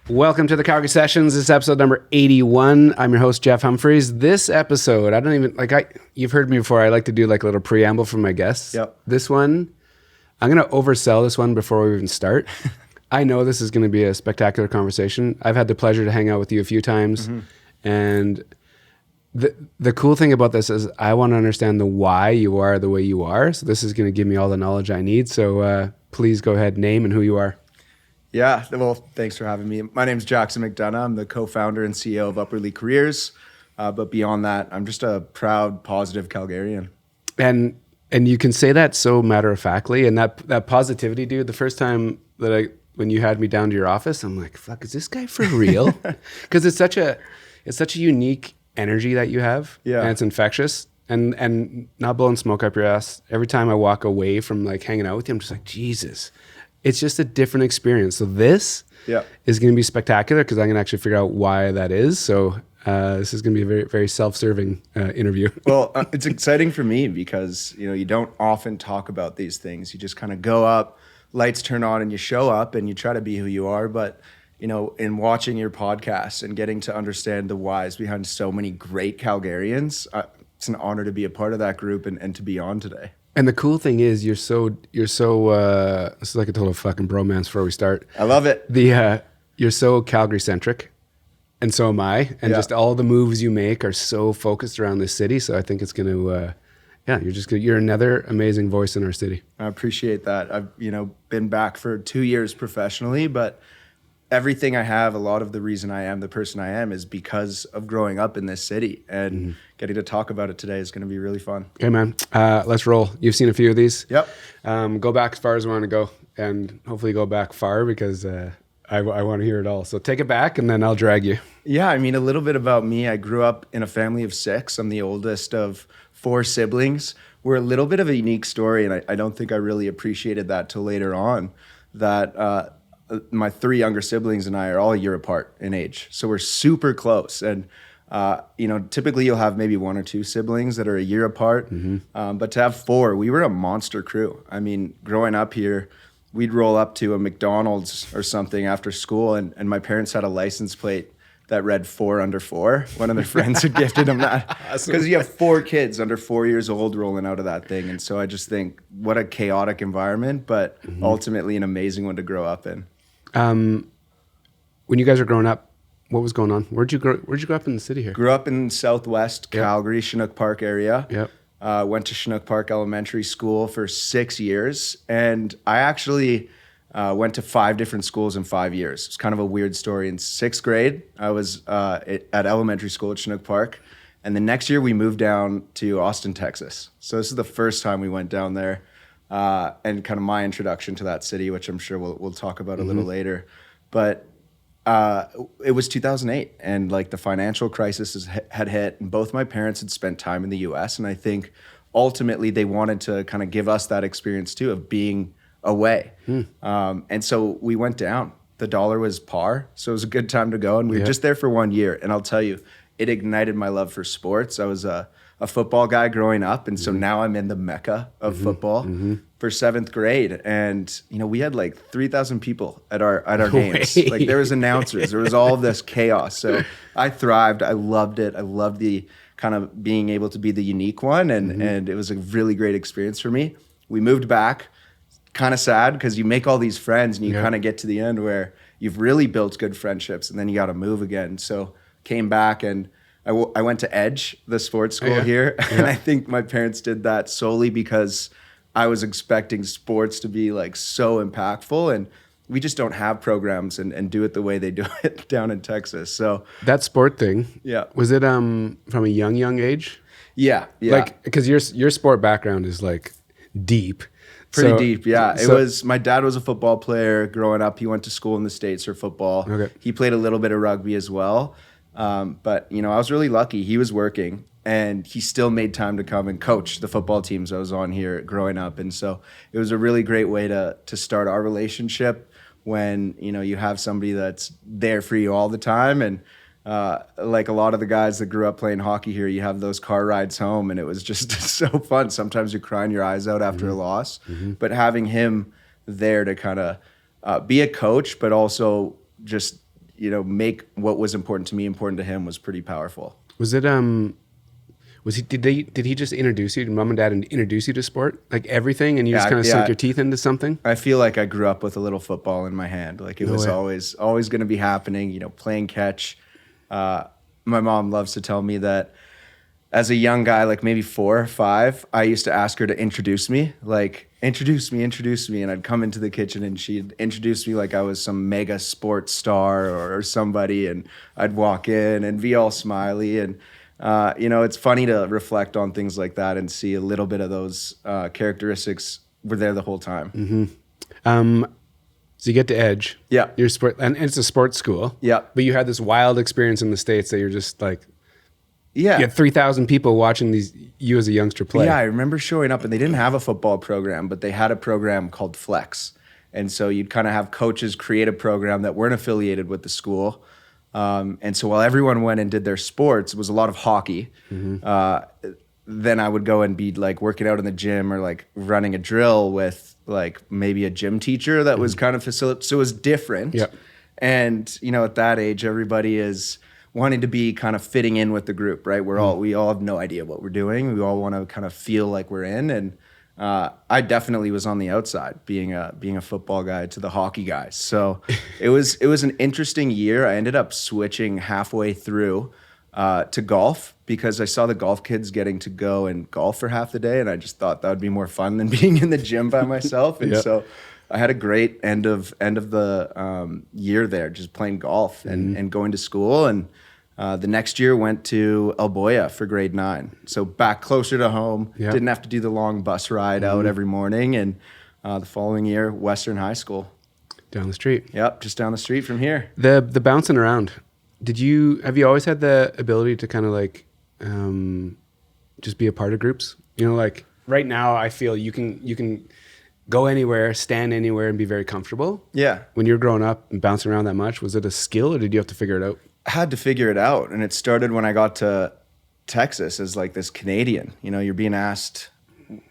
Welcome to the Calgary Sessions. This is episode number 81. I'm your host, Jeff Humphreys. This episode, you've heard me before. I like to do like a little preamble for my guests. Yep. This one, I'm going to oversell this one before we even start. I know this is going to be a spectacular conversation. I've had the pleasure to hang out with you a few times. Mm-hmm. And the cool thing about this is I want to understand the why you are the way you are. So this is going to give me all the knowledge I need. So please go ahead, name and who you are. Yeah, well, thanks for having me. My name's Jackson McDonough. I'm the co-founder and CEO of Upwardly Careers. But beyond that, I'm just a proud, positive Calgarian. And you can say that so matter-of-factly. And that positivity, dude, the first time when you had me down to your office, I'm like, fuck, is this guy for real? Because it's such a unique energy that you have. Yeah. And it's infectious. And not blowing smoke up your ass. Every time I walk away from like hanging out with you, I'm just like, Jesus. It's just a different experience. So this is going to be spectacular because I'm going to actually figure out why that is. So this is going to be a very, very self-serving interview. Well, it's exciting for me because, you don't often talk about these things. You just kind of go up, lights turn on, and you show up and you try to be who you are. But, in watching your podcast and getting to understand the whys behind so many great Calgarians, it's an honor to be a part of that group and to be on today. And the cool thing is you're so this is like a total fucking bromance before we start. I love it. You're so Calgary centric, and so am I. And just all the moves you make are so focused around this city. So I think it's going to, you're another amazing voice in our city. I appreciate that. I've, been back for 2 years professionally, but everything I have, a lot of the reason I am the person I am is because of growing up in this city, and getting to talk about it today is going to be really fun. Okay, man. Let's roll. You've seen a few of these. Yep. Go back as far as we want to go, and hopefully go back far because I want to hear it all. So take it back, and then I'll drag you. Yeah, a little bit about me. I grew up in a family of 6. I'm the oldest of 4 siblings. We're a little bit of a unique story, and I don't think I really appreciated that till later on, that my 3 younger siblings and I are all a year apart in age. So we're super close. And, typically you'll have maybe 1 or 2 siblings that are a year apart. Mm-hmm. But to have 4, we were a monster crew. Growing up here, we'd roll up to a McDonald's or something after school, and my parents had a license plate that read 4 under 4. One of their friends had gifted them that. Because you have 4 kids under 4 years old rolling out of that thing. And so I just think, what a chaotic environment, but ultimately an amazing one to grow up in. When you guys were growing up, what was going on? Where'd you grow up in the city here? Grew up in Southwest Calgary, Chinook Park area. Yep. Went to Chinook Park Elementary School for 6 years. And I actually went to 5 different schools in 5 years. It's kind of a weird story. In 6th grade, I was at elementary school at Chinook Park. And the next year we moved down to Austin, Texas. So this is the first time we went down there. And kind of my introduction to that city, which I'm sure we'll talk about a little later. But it was 2008, and like the financial crisis had hit, and both my parents had spent time in the US, and I think ultimately they wanted to kind of give us that experience too of being away. And so we went down. The dollar was par, so it was a good time to go, and we were just there for 1 year. And I'll tell you, it ignited my love for sports. I was a football guy growing up, and so now I'm in the mecca of football for 7th grade. And we had like 3,000 people at our games. Like there was announcers, there was all of this chaos. So I thrived. I loved it. I loved the kind of being able to be the unique one, and it was a really great experience for me. We moved back, kind of sad because you make all these friends, and you kind of get to the end where you've really built good friendships, and then you got to move again. So came back, and I went to Edge, the sports school here, and I think my parents did that solely because I was expecting sports to be like so impactful, and we just don't have programs and do it the way they do it down in Texas. So that sport thing, was it from a young age? Yeah. Like because your sport background is like deep. Pretty deep, yeah. It was, my dad was a football player growing up. He went to school in the States for football. Okay. He played a little bit of rugby as well. But, I was really lucky. He was working, and he still made time to come and coach the football teams I was on here growing up. And so it was a really great way to start our relationship when, you have somebody that's there for you all the time. And like a lot of the guys that grew up playing hockey here, you have those car rides home, and it was just so fun. Sometimes you're crying your eyes out after a loss, but having him there to kind of be a coach, but also just, make what was important to me important to him was pretty powerful. Was it did he just introduce you, did mom and dad introduce you to sport? Like everything, and you just kind of sunk your teeth into something? I feel like I grew up with a little football in my hand. Like it was always going to be happening, playing catch. My mom loves to tell me that as a young guy, like maybe 4 or 5, I used to ask her to introduce me, like introduce me. And I'd come into the kitchen and she'd introduce me like I was some mega sports star or somebody. And I'd walk in and be all smiley. And, it's funny to reflect on things like that and see a little bit of those characteristics were there the whole time. Mm-hmm. So you get to Edge. Yeah. You're sport, and it's a sports school. Yeah. But you had this wild experience in the States that you're just like, yeah. You had 3,000 people watching you as a youngster play. Yeah, I remember showing up and they didn't have a football program, but they had a program called Flex. And so you'd kind of have coaches create a program that weren't affiliated with the school. And so while everyone went and did their sports, it was a lot of hockey. Mm-hmm. Then I would go and be like working out in the gym or like running a drill with like maybe a gym teacher that was kind of facilitating. So it was different. Yep. And, at that age, everybody is wanting to be kind of fitting in with the group, right? We all have no idea what we're doing. We all want to kind of feel like we're in. And I definitely was on the outside, being a football guy to the hockey guys. So it was an interesting year. I ended up switching halfway through to golf because I saw the golf kids getting to go and golf for half the day, and I just thought that would be more fun than being in the gym by myself. And so I had a great end of the year there, just playing golf and going to school. And the next year went to El Boya for grade 9. So back closer to home, didn't have to do the long bus ride out every morning. And the following year, Western High School. Down the street. Yep, just down the street from here. The bouncing around. Have you always had the ability to kind of like just be a part of groups? Like right now I feel you can go anywhere, stand anywhere and be very comfortable. Yeah. When you're growing up and bouncing around that much, was it a skill or did you have to figure it out? Had to figure it out, and it started when I got to Texas as like this Canadian. You're being asked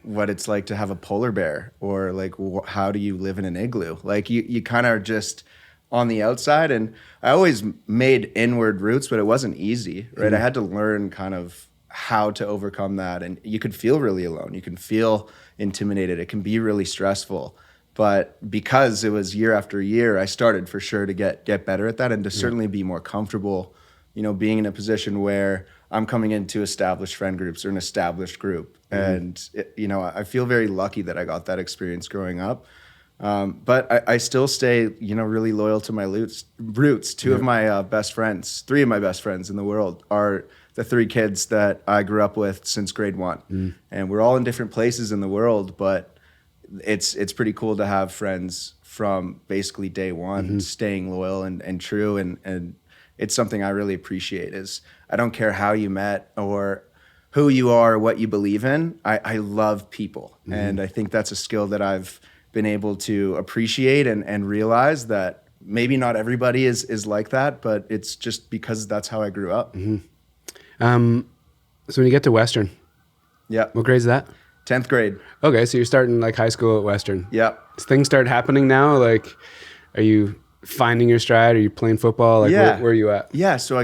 what it's like to have a polar bear, or like how do you live in an igloo. Like you kind of are just on the outside, and I always made inward roots, but it wasn't easy, right? I had to learn kind of how to overcome that, and you could feel really alone. You can feel intimidated. It can be really stressful. But because it was year after year, I started for sure to get better at that and to certainly be more comfortable, being in a position where I'm coming into established friend groups or an established group. And, I feel very lucky that I got that experience growing up. But I still stay, really loyal to my roots. 2 of my best friends, 3 of my best friends in the world are the 3 kids that I grew up with since grade 1. And we're all in different places in the world, but it's pretty cool to have friends from basically day one staying loyal and true, and it's something I really appreciate. Is I don't care how you met or who you are or what you believe in. I love people, and I think that's a skill that I've been able to appreciate and realize that maybe not everybody is like that, but it's just because that's how I grew up. So when you get to Western, what grade is that? 10th grade. Okay, so you're starting like high school at Western. Yep. Things start happening now? Like, are you finding your stride? Are you playing football? Like, where are you at? Yeah, so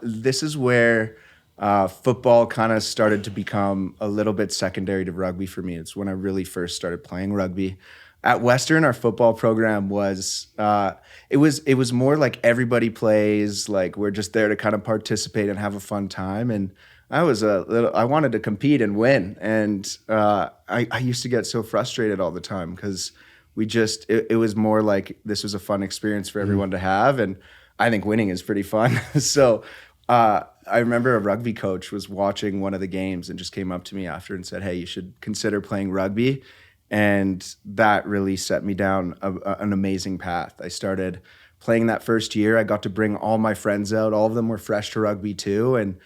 this is where football kind of started to become a little bit secondary to rugby for me. It's when I really first started playing rugby. At Western, our football program was, it was more like everybody plays, like we're just there to kind of participate and have a fun time. And I wanted to compete and win. And I used to get so frustrated all the time because it was more like this was a fun experience for everyone to have. And I think winning is pretty fun. So I remember a rugby coach was watching one of the games and just came up to me after and said, "Hey, you should consider playing rugby." And that really set me down an amazing path. I started playing that first year. I got to bring all my friends out. All of them were fresh to rugby too. And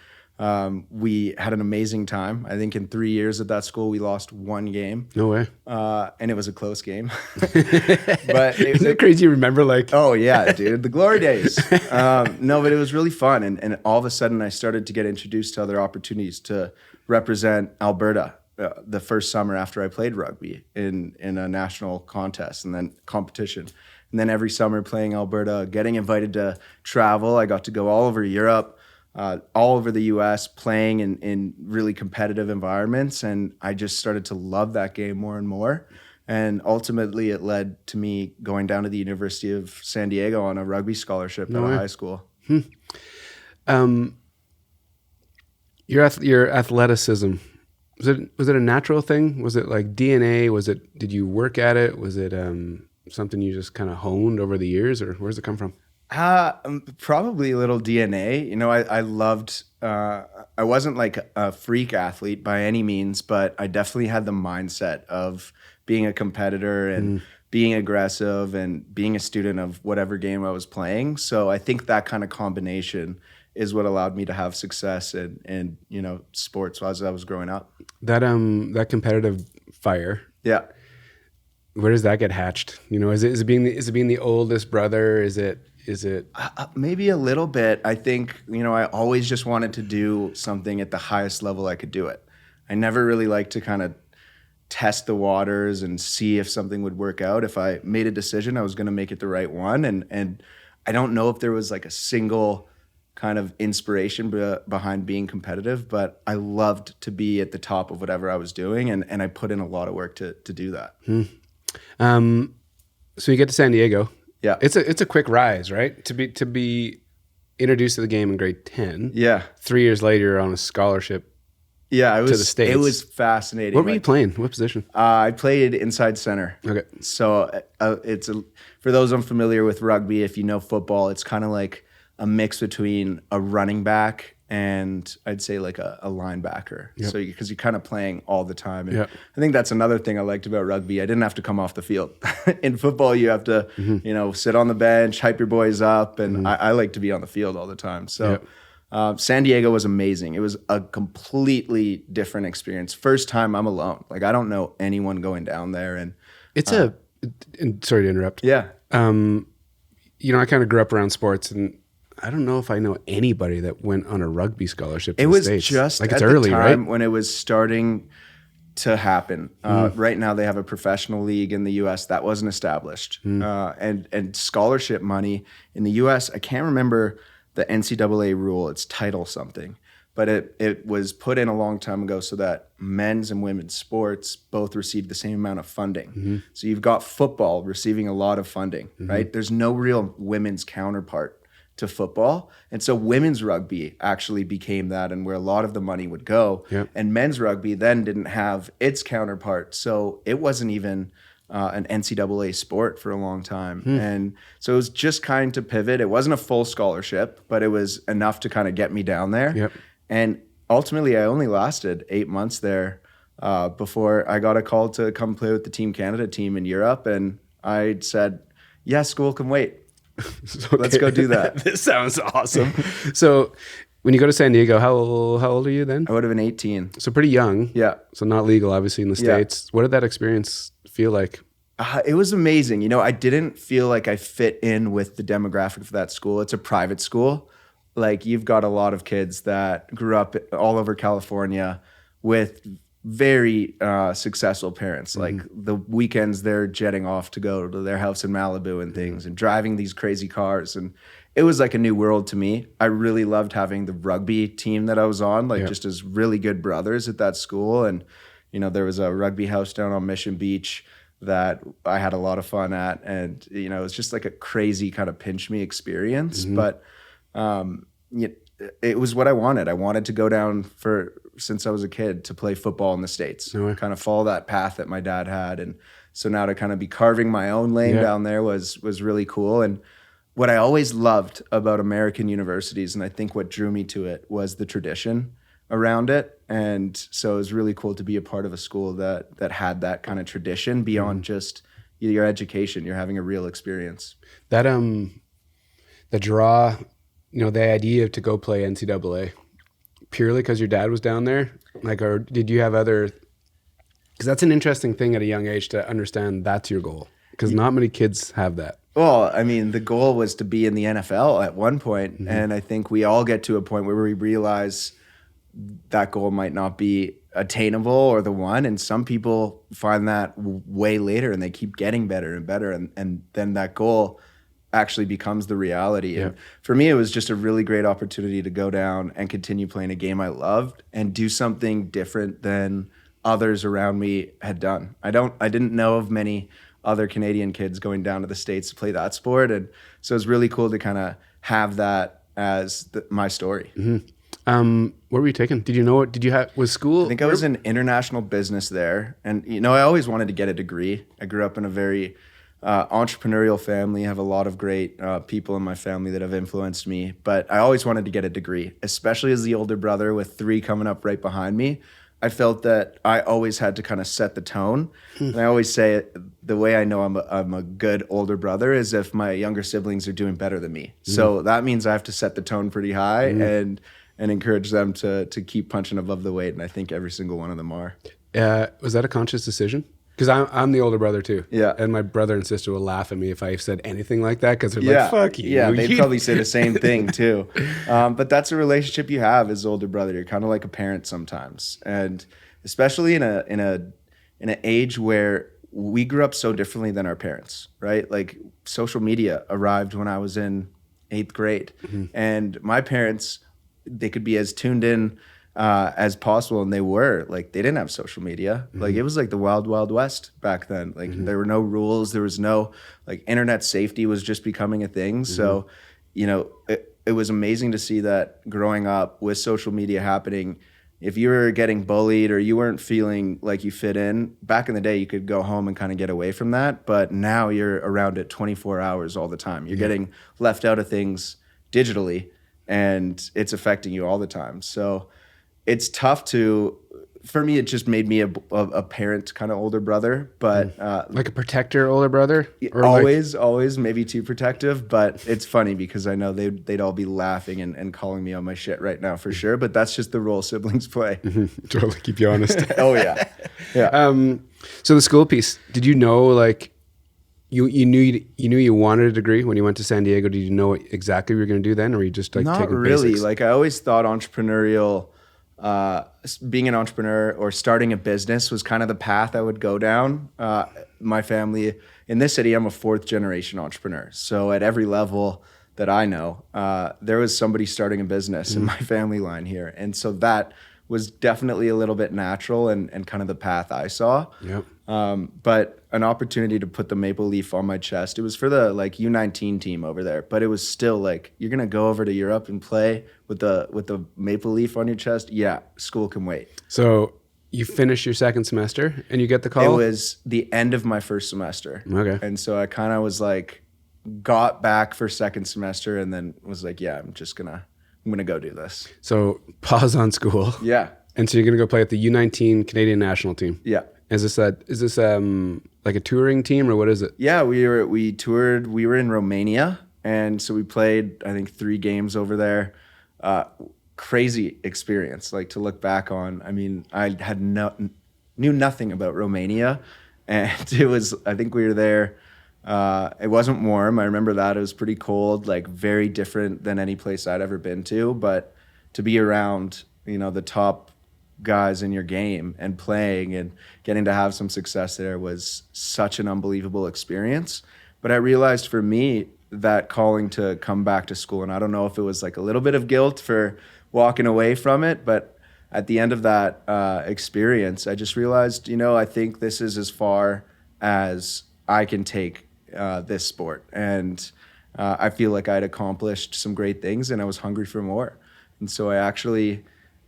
we had an amazing time. I think in 3 years at that school, we lost 1 game. No way. And it was a close game. But isn't it crazy you remember like... Oh yeah, dude, the glory days. No, but it was really fun. And all of a sudden I started to get introduced to other opportunities to represent Alberta the first summer after I played rugby in a national contest and then competition. And then every summer playing Alberta, getting invited to travel. I got to go all over Europe, all over the US, playing in really competitive environments. And I just started to love that game more and more. And ultimately, it led to me going down to the University of San Diego on a rugby scholarship out of high school. Your athleticism, was it a natural thing? Was it like DNA? Did you work at it? Was it something you just kind of honed over the years, or where does it come from? Probably a little DNA. You know, I loved, I wasn't like a freak athlete by any means, but I definitely had the mindset of being a competitor and being aggressive and being a student of whatever game I was playing. So I think that kind of combination is what allowed me to have success in you know, sports as I was growing up. That competitive fire. Yeah. Where does that get hatched? You know, is it being the oldest brother? Is it maybe a little bit. I think, you know, I always just wanted to do something at the highest level I could do it. I never really liked to kind of test the waters and see if something would work out. If I made a decision, I was going to make it the right one. And I don't know if there was like a single kind of inspiration behind being competitive, but I loved to be at the top of whatever I was doing. And I put in a lot of work to do that. So you get to San Diego. Yeah. It's a quick rise, right? To be introduced to the game in grade 10. Yeah. 3 years later, you're on a scholarship. Yeah, to the States. It was fascinating. What were you playing? What position? I played inside center. Okay. So for those unfamiliar with rugby, if you know football, it's kind of like a mix between a running back and I'd say like a linebacker. Yep. So because you're kind of playing all the time. And Yep. I think that's another thing I liked about rugby. I didn't have to come off the field. In football, you have to, you know, sit on the bench, hype your boys up. And I like to be on the field all the time. So Yep. San Diego was amazing. It was a completely different experience. First time I'm alone. Like I don't know anyone going down there. And It's sorry to interrupt. yeah. You know, I kind of grew up around sports, and I don't know if I know anybody that went on a rugby scholarship to It the was States. just like at it's early, the right? time when it was starting to happen. Right now they have a professional league in the U.S. that wasn't established, and scholarship money in the U.S. I can't remember the NCAA rule. It's title something, but it was put in a long time ago so that men's and women's sports both receive the same amount of funding. So you've got football receiving a lot of funding, right? There's no real women's counterpart to football. And so women's rugby actually became that and where a lot of the money would go. Yep. And men's rugby then didn't have its counterpart. So it wasn't even an NCAA sport for a long time. And so it was just kind to pivot. It wasn't a full scholarship, but it was enough to kind of get me down there. Yep. And ultimately I only lasted 8 months there before I got a call to come play with the Team Canada team in Europe. And I said, yeah, school can wait. Okay. Let's go do that. This sounds awesome. So when you go to San Diego, how old are you then? I would have been 18. So pretty young. Yeah. So not legal, obviously, in the Yeah. States. What did that experience feel like? It was amazing. You know, I didn't feel like I fit in with the demographic of that school. It's a private school. Like you've got a lot of kids that grew up all over California with very successful parents. Like the weekends they're jetting off to go to their house in Malibu and things and driving these crazy cars. And it was like a new world to me. I really loved having the rugby team that I was on, like just as really good brothers at that school. And, you know, there was a rugby house down on Mission Beach that I had a lot of fun at. And, you know, it's just like a crazy kind of pinch me experience. But it was what I wanted. I wanted to go down since I was a kid to play football in the States, kind of follow that path that my dad had. And so now to kind of be carving my own lane down there was really cool. And what I always loved about American universities, and I think what drew me to it, was the tradition around it. And so it was really cool to be a part of a school that had that kind of tradition beyond just your education. You're having a real experience. That the draw, you know, the idea to go play NCAA, purely because your dad was down there? Like, or did you have other? Because that's an interesting thing at a young age to understand that's your goal. Because not many kids have that. Well, I mean, the goal was to be in the NFL at one point, and I think we all get to a point where we realize that goal might not be attainable or the one. And some people find that way later and they keep getting better and better. And then that goal actually becomes the reality. Yeah. And for me, it was just a really great opportunity to go down and continue playing a game I loved and do something different than others around me had done. I didn't know of many other Canadian kids going down to the States to play that sport. And so it's really cool to kind of have that as my story. What were you taking? Did you know what? Did you have, was school? I think I was in international business there. And, I always wanted to get a degree. I grew up in a very entrepreneurial family. I have a lot of great people in my family that have influenced me. But I always wanted to get a degree, especially as the older brother with 3 coming up right behind me. I felt that I always had to kind of set the tone. And I always say the way I know I'm a good older brother is if my younger siblings are doing better than me. So that means I have to set the tone pretty high and encourage them to keep punching above the weight. And I think every single one of them are. Was that a conscious decision? Because I'm the older brother too. Yeah. And my brother and sister will laugh at me if I said anything like that because they're like, fuck you. Yeah, they'd probably say the same thing too. But that's a relationship you have as older brother. You're kind of like a parent sometimes. And especially in an age where we grew up so differently than our parents, right? Like social media arrived when I was in 8th grade. And my parents, they could be as tuned in as possible, and they were like, they didn't have social media. Like it was like the wild west back then. Like there were no rules, there was no, like, internet safety was just becoming a thing. So it was amazing to see that growing up with social media happening. If you were getting bullied or you weren't feeling like you fit in, back in the day you could go home and kind of get away from that, but now you're around it 24 hours all the time. You're getting left out of things digitally, and it's affecting you all the time. So it's tough for me, it just made me a parent kind of older brother, but like a protector older brother? Or always maybe too protective, but it's funny because I know they'd all be laughing and calling me on my shit right now for sure, but that's just the role siblings play. Totally keep you honest. Oh yeah. Yeah. So the school piece, did you know, like, you knew you wanted a degree when you went to San Diego? Did you know exactly what you were going to do then, or were you just like not taking really basics? Like I always thought entrepreneurial, being an entrepreneur or starting a business was kind of the path I would go down. My family in this city, I'm a 4th generation entrepreneur. So at every level that I know, there was somebody starting a business in my family line here. And so that was definitely a little bit natural and kind of the path I saw. Yep. But an opportunity to put the maple leaf on my chest. It was for the like U19 team over there, but it was still like, you're gonna go over to Europe and play with the maple leaf on your chest. Yeah, school can wait. So you finish your 2nd semester and you get the call? It was the end of my 1st semester. Okay. And so I kind of was like, got back for 2nd semester and then was like, yeah, I'm gonna go do this. So pause on school. Yeah. And so you're gonna go play at the U19 Canadian national team. Yeah. Is this like a touring team, or what is it? Yeah, we toured. We were in Romania, and so we played, I think, 3 games over there. Crazy experience, like, to look back on. I mean, I had knew nothing about Romania, and it was, I think we were there. It wasn't warm. I remember that. It was pretty cold, like very different than any place I'd ever been to. But to be around, the top guys in your game and playing and getting to have some success there was such an unbelievable experience. But I realized for me that calling to come back to school, and I don't know if it was like a little bit of guilt for walking away from it, but at the end of that experience, I just realized, I think this is as far as I can take this sport. And I feel like I'd accomplished some great things and I was hungry for more. And so I actually,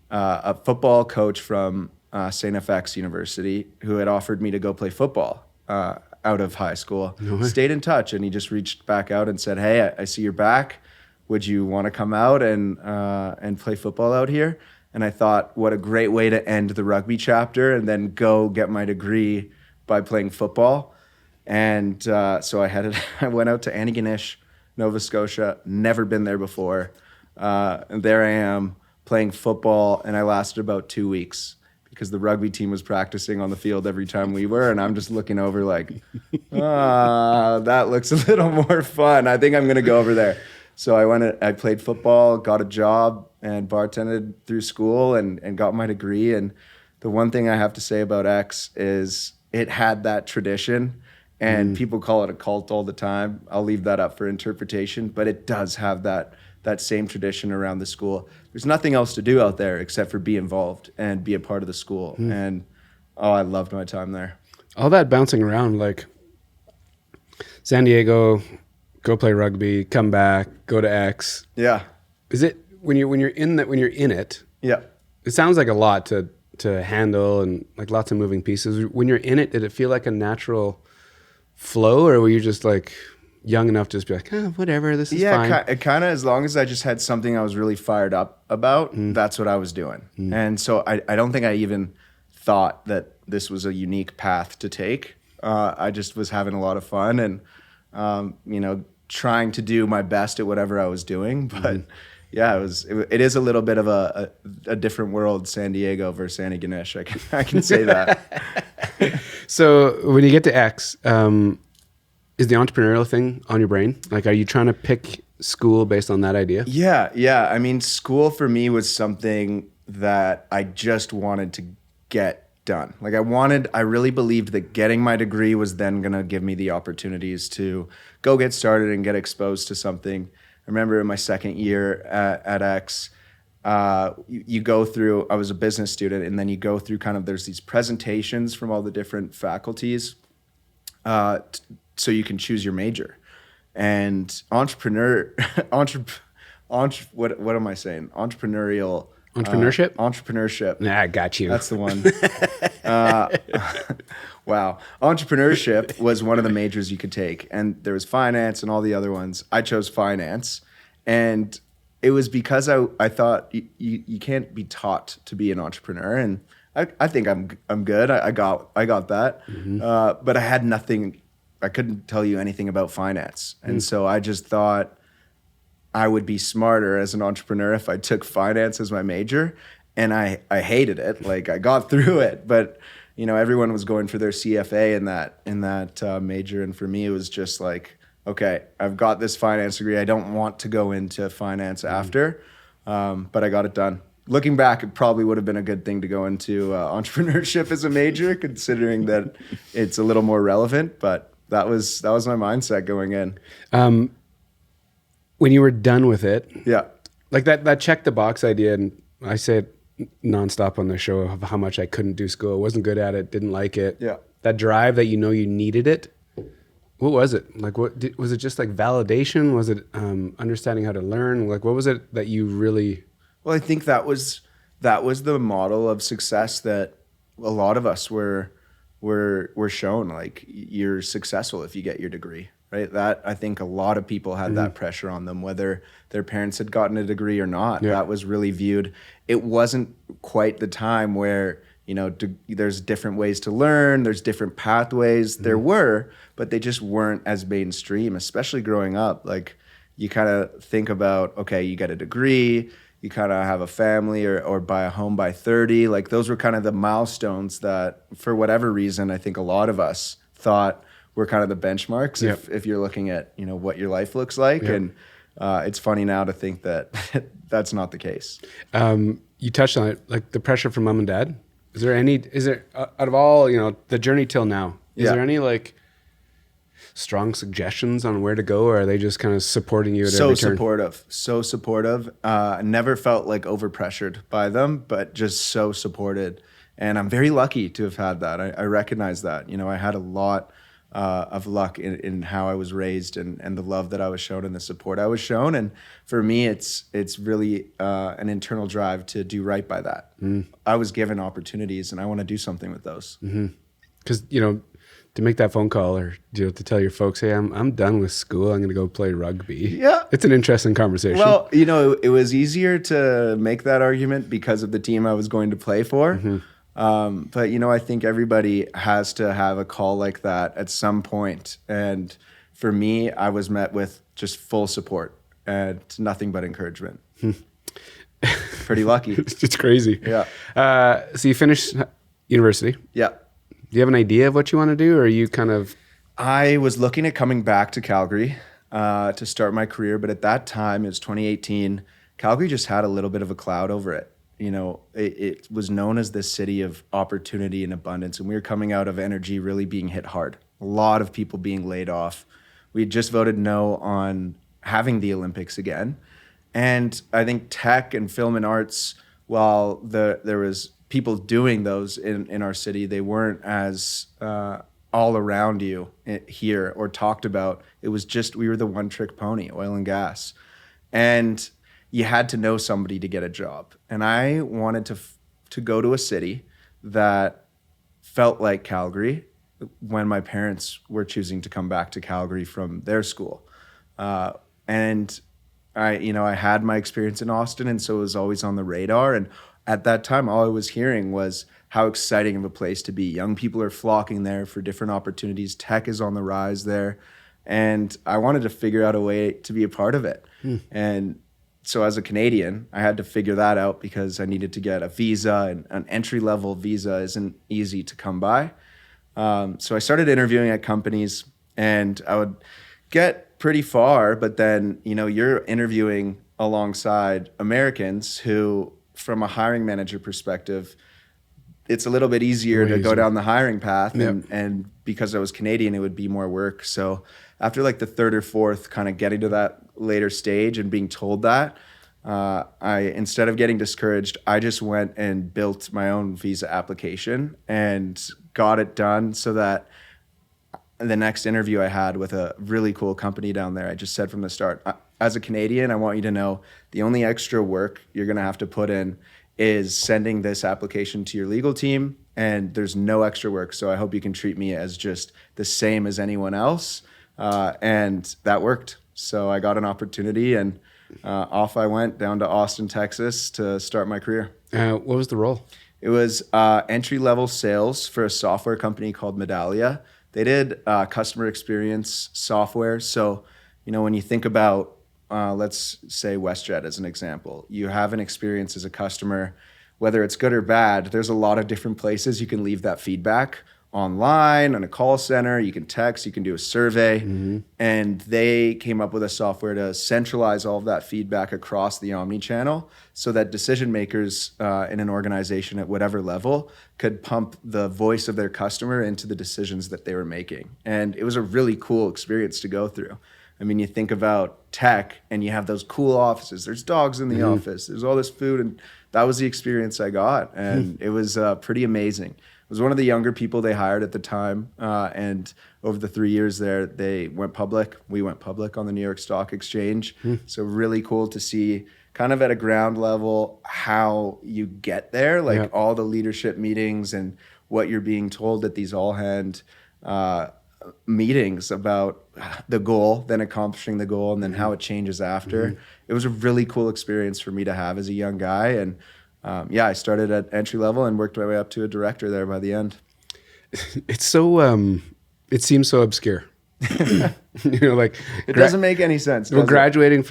a football coach from St. FX University who had offered me to go play football out of high school, stayed in touch, and he just reached back out and said, hey, I see you're back. Would you want to come out and play football out here? And I thought, what a great way to end the rugby chapter and then go get my degree by playing football. And so I went out to Antigonish, Nova Scotia, never been there before. And there I am playing football, and I lasted about 2 weeks because the rugby team was practicing on the field every time we were, and I'm just looking over like, that looks a little more fun. I think I'm going to go over there. So I played football, got a job, and bartended through school and got my degree. And the one thing I have to say about X is it had that tradition, and people call it a cult all the time. I'll leave that up for interpretation, but it does have that same tradition around the school. There's nothing else to do out there except for be involved and be a part of the school. And I loved my time there. All that bouncing around, like San Diego, go play rugby, come back, go to X. Yeah. Is it when you're in it? Yeah. It sounds like a lot to handle and like lots of moving pieces. When you're in it, did it feel like a natural flow, or were you just like young enough to just be like, whatever, this is fine? Yeah, it kind of, as long as I just had something I was really fired up about, that's what I was doing. And so I don't think I even thought that this was a unique path to take. I just was having a lot of fun and, trying to do my best at whatever I was doing. But yeah, it is a little bit of a different world, San Diego versus Antigonish. I can say that. So when you get to X, is the entrepreneurial thing on your brain? Like, are you trying to pick school based on that idea? Yeah. I mean, school for me was something that I just wanted to get done. Like I really believed that getting my degree was then going to give me the opportunities to go get started and get exposed to something. I remember in my second year at X, you go through, I was a business student, and then you go through there's these presentations from all the different faculties, so you can choose your major. And what am I saying? Entrepreneurial. Entrepreneurship. Nah, I got you. That's the one. Wow. Entrepreneurship was one of the majors you could take. And there was finance and all the other ones. I chose finance. And it was because I thought you can't be taught to be an entrepreneur. And I think I'm good. I got that. But I had nothing. I couldn't tell you anything about finance. And so I just thought I would be smarter as an entrepreneur if I took finance as my major. And I hated it. Like, I got through it, but everyone was going for their CFA in that major. And for me, it was just like, okay, I've got this finance degree. I don't want to go into finance after, but I got it done. Looking back, it probably would have been a good thing to go into entrepreneurship as a major, considering that it's a little more relevant. But that was my mindset going in. When you were done with it, yeah, like that check the box idea, and I say it nonstop on the show of how much I couldn't do school, wasn't good at it, didn't like it. Yeah, that drive that you needed it. What was it? Like, was it just like validation? Was it understanding how to learn? Like, what was it that you really? Well, I think that was the model of success that a lot of us were shown. Like, you're successful if you get your degree. Right. That, I think a lot of people had that pressure on them, whether their parents had gotten a degree or not. Yeah. That was really viewed. It wasn't quite the time where, there's different ways to learn. There's different pathways. There were, but they just weren't as mainstream, especially growing up. Like, you kind of think about, okay, you get a degree, you kind of have a family or buy a home by 30. Like, those were kind of the milestones that, for whatever reason, I think a lot of us thought were kind of the benchmarks. Yep. If you're looking at, what your life looks like. Yep. And it's funny now to think that that's not the case. You touched on it, like the pressure from mom and dad. Is there out of all, the journey till now, is there any like strong suggestions on where to go, or are they just kind of supporting you at every turn? So supportive. Never felt like overpressured by them, but just so supported. And I'm very lucky to have had that. I recognize that. I had a lot of luck in how I was raised and the love that I was shown and the support I was shown. And for me, it's really an internal drive to do right by that. I was given opportunities, and I want to do something with those. Because, to make that phone call or to tell your folks, hey, I'm done with school, I'm going to go play rugby. Yeah. It's an interesting conversation. Well, it was easier to make that argument because of the team I was going to play for. But, I think everybody has to have a call like that at some point. And for me, I was met with just full support and nothing but encouragement. Pretty lucky. It's crazy. Yeah. So you finished university. Yeah. Do you have an idea of what you want to do, or are you kind of? I was looking at coming back to Calgary. to start my career. But at that time, it was 2018, Calgary just had a little bit of a cloud over it. You know, it was known as this city of opportunity and abundance. And we were coming out of energy really being hit hard. A lot of people being laid off. We had just voted no on having the Olympics again. And I think tech and film and arts, while there was people doing those in our city, they weren't as all around you here or talked about. It was just, we were the one trick pony, oil and gas. And you had to know somebody to get a job. And I wanted to go to a city that felt like Calgary when my parents were choosing to come back to Calgary from their school. And I had my experience in Austin, and so it was always on the radar. And at that time, all I was hearing was how exciting of a place to be. Young people are flocking there for different opportunities. Tech is on the rise there. And I wanted to figure out a way to be a part of it. And so as a Canadian, I had to figure that out because I needed to get a visa, and an entry-level visa isn't easy to come by. So I started interviewing at companies, and I would get pretty far, but then, you're interviewing alongside Americans who, from a hiring manager perspective, it's a little bit easier to go down the hiring path. Yep. And because I was Canadian, it would be more work. So after like the third or fourth kind of getting to that later stage and being told that, instead of getting discouraged, I just went and built my own visa application and got it done so that the next interview I had with a really cool company down there, I just said from the start, as a Canadian, I want you to know the only extra work you're going to have to put in is sending this application to your legal team, and there's no extra work. So I hope you can treat me as just the same as anyone else. And that worked. So I got an opportunity, and off I went down to Austin, Texas to start my career. What was the role? It was entry-level sales for a software company called Medallia. They did customer experience software. So, when you think about, let's say WestJet as an example, you have an experience as a customer, whether it's good or bad, there's a lot of different places you can leave that feedback. Online, on a call center, you can text, you can do a survey. And they came up with a software to centralize all of that feedback across the omni-channel so that decision makers in an organization at whatever level could pump the voice of their customer into the decisions that they were making. And it was a really cool experience to go through. I mean, you think about tech and you have those cool offices. There's dogs in the office. There's all this food. And that was the experience I got. And it was pretty amazing. I was one of the younger people they hired at the time. And over the 3 years there, they went public. We went public on the New York Stock Exchange. So really cool to see kind of at a ground level how you get there, like all the leadership meetings and what you're being told at these all-hand meetings about the goal, then accomplishing the goal, and then how it changes after. It was a really cool experience for me to have as a young guy. And I started at entry level and worked my way up to a director there by the end. It's so, it seems so obscure. Like it doesn't make any sense. Well, graduating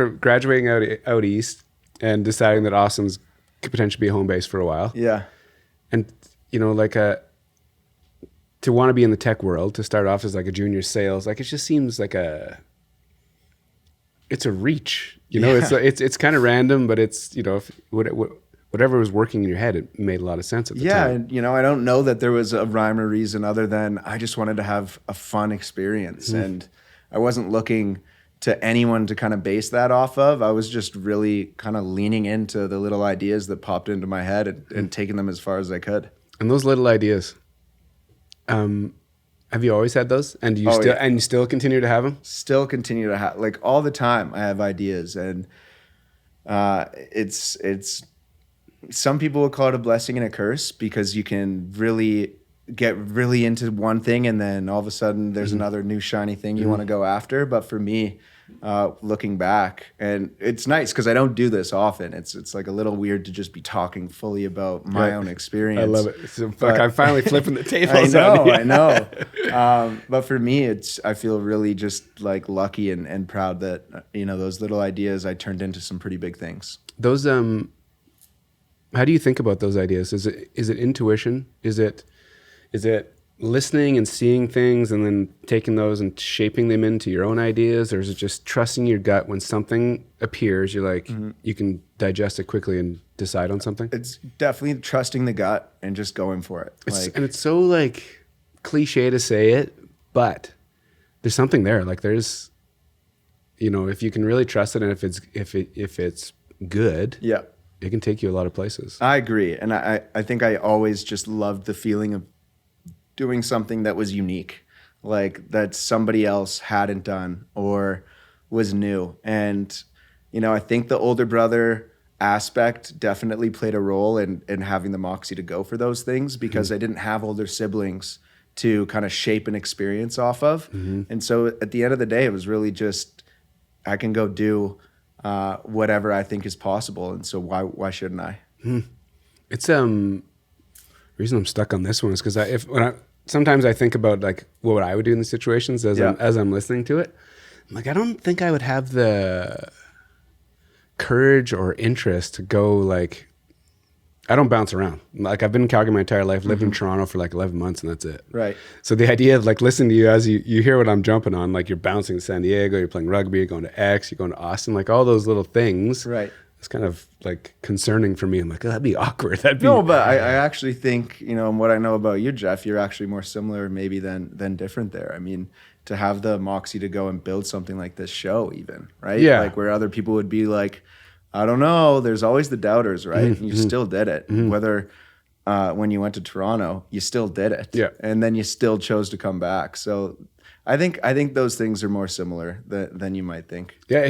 out east and deciding that Austin's could potentially be a home base for a while. Yeah. And, to want to be in the tech world, to start off as like a junior sales, like it just seems like it's a reach, it's kind of random, but it's, whatever was working in your head, it made a lot of sense at the time. And I don't know that there was a rhyme or reason other than I just wanted to have a fun experience. And I wasn't looking to anyone to kind of base that off of. I was just really kind of leaning into the little ideas that popped into my head and taking them as far as I could. And those little ideas, have you always had those? And you still continue to have them? Still continue to have, like all the time I have ideas. And it's some people will call it a blessing and a curse because you can really get really into one thing and then all of a sudden there's another new shiny thing you want to go after. But for me, looking back, and it's nice because I don't do this often. It's like a little weird to just be talking fully about my own experience. I love it. So I'm finally flipping the tables. I know. But for me, I feel really just like lucky and proud that those little ideas I turned into some pretty big things. Those how do you think about those ideas? Is it intuition? Is it listening and seeing things and then taking those and shaping them into your own ideas, or is it just trusting your gut when something appears, you're like, you can digest it quickly and decide on something? It's definitely trusting the gut and just going for it. And it's so like cliche to say it, but there's something there. Like there's, if you can really trust it, and if it's good, yeah, it can take you a lot of places. I agree. And I think I always just loved the feeling of doing something that was unique, like that somebody else hadn't done or was new. And, I think the older brother aspect definitely played a role in having the moxie to go for those things, because I didn't have older siblings to kind of shape an experience off of. And so at the end of the day, it was really just, I can go do whatever I think is possible. And so why shouldn't I? It's reason I'm stuck on this one is because sometimes I think about like what I would do in these situations as I'm listening to it. I'm like, I don't think I would have the courage or interest to go like, I don't bounce around. Like I've been in Calgary my entire life, lived in Toronto for like 11 months and that's it. Right. So the idea of like listening to you as you hear what I'm jumping on, like you're bouncing to San Diego, you're playing rugby, you're going to X, you're going to Austin, like all those little things. Right. It's kind of like concerning for me. I'm like, oh, that'd be awkward. No, but I actually think, and what I know about you, Jeff, you're actually more similar maybe than different there. I mean, to have the moxie to go and build something like this show even, right? Yeah. Like where other people would be like, I don't know, there's always the doubters, right? And you still did it. Whether when you went to Toronto, you still did it. Yeah. And then you still chose to come back. So I think those things are more similar than you might think. Yeah,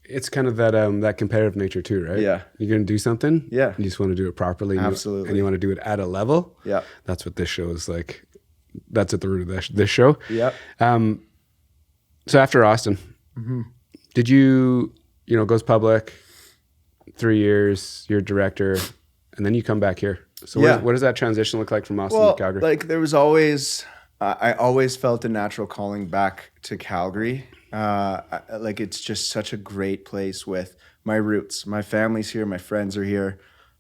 it's kind of that competitive nature too, right? Yeah. You're going to do something. Yeah. You just want to do it properly. Absolutely. And you want to do it at a level. Yeah. That's what this show is like. That's at the root of this show. Yeah. So after Austin, did you, goes public, 3 years, you're director, and then you come back here. So what does that transition look like from Austin to Calgary? Like there was always, I always felt a natural calling back to Calgary. Like it's just such a great place with my roots. My family's here, my friends are here.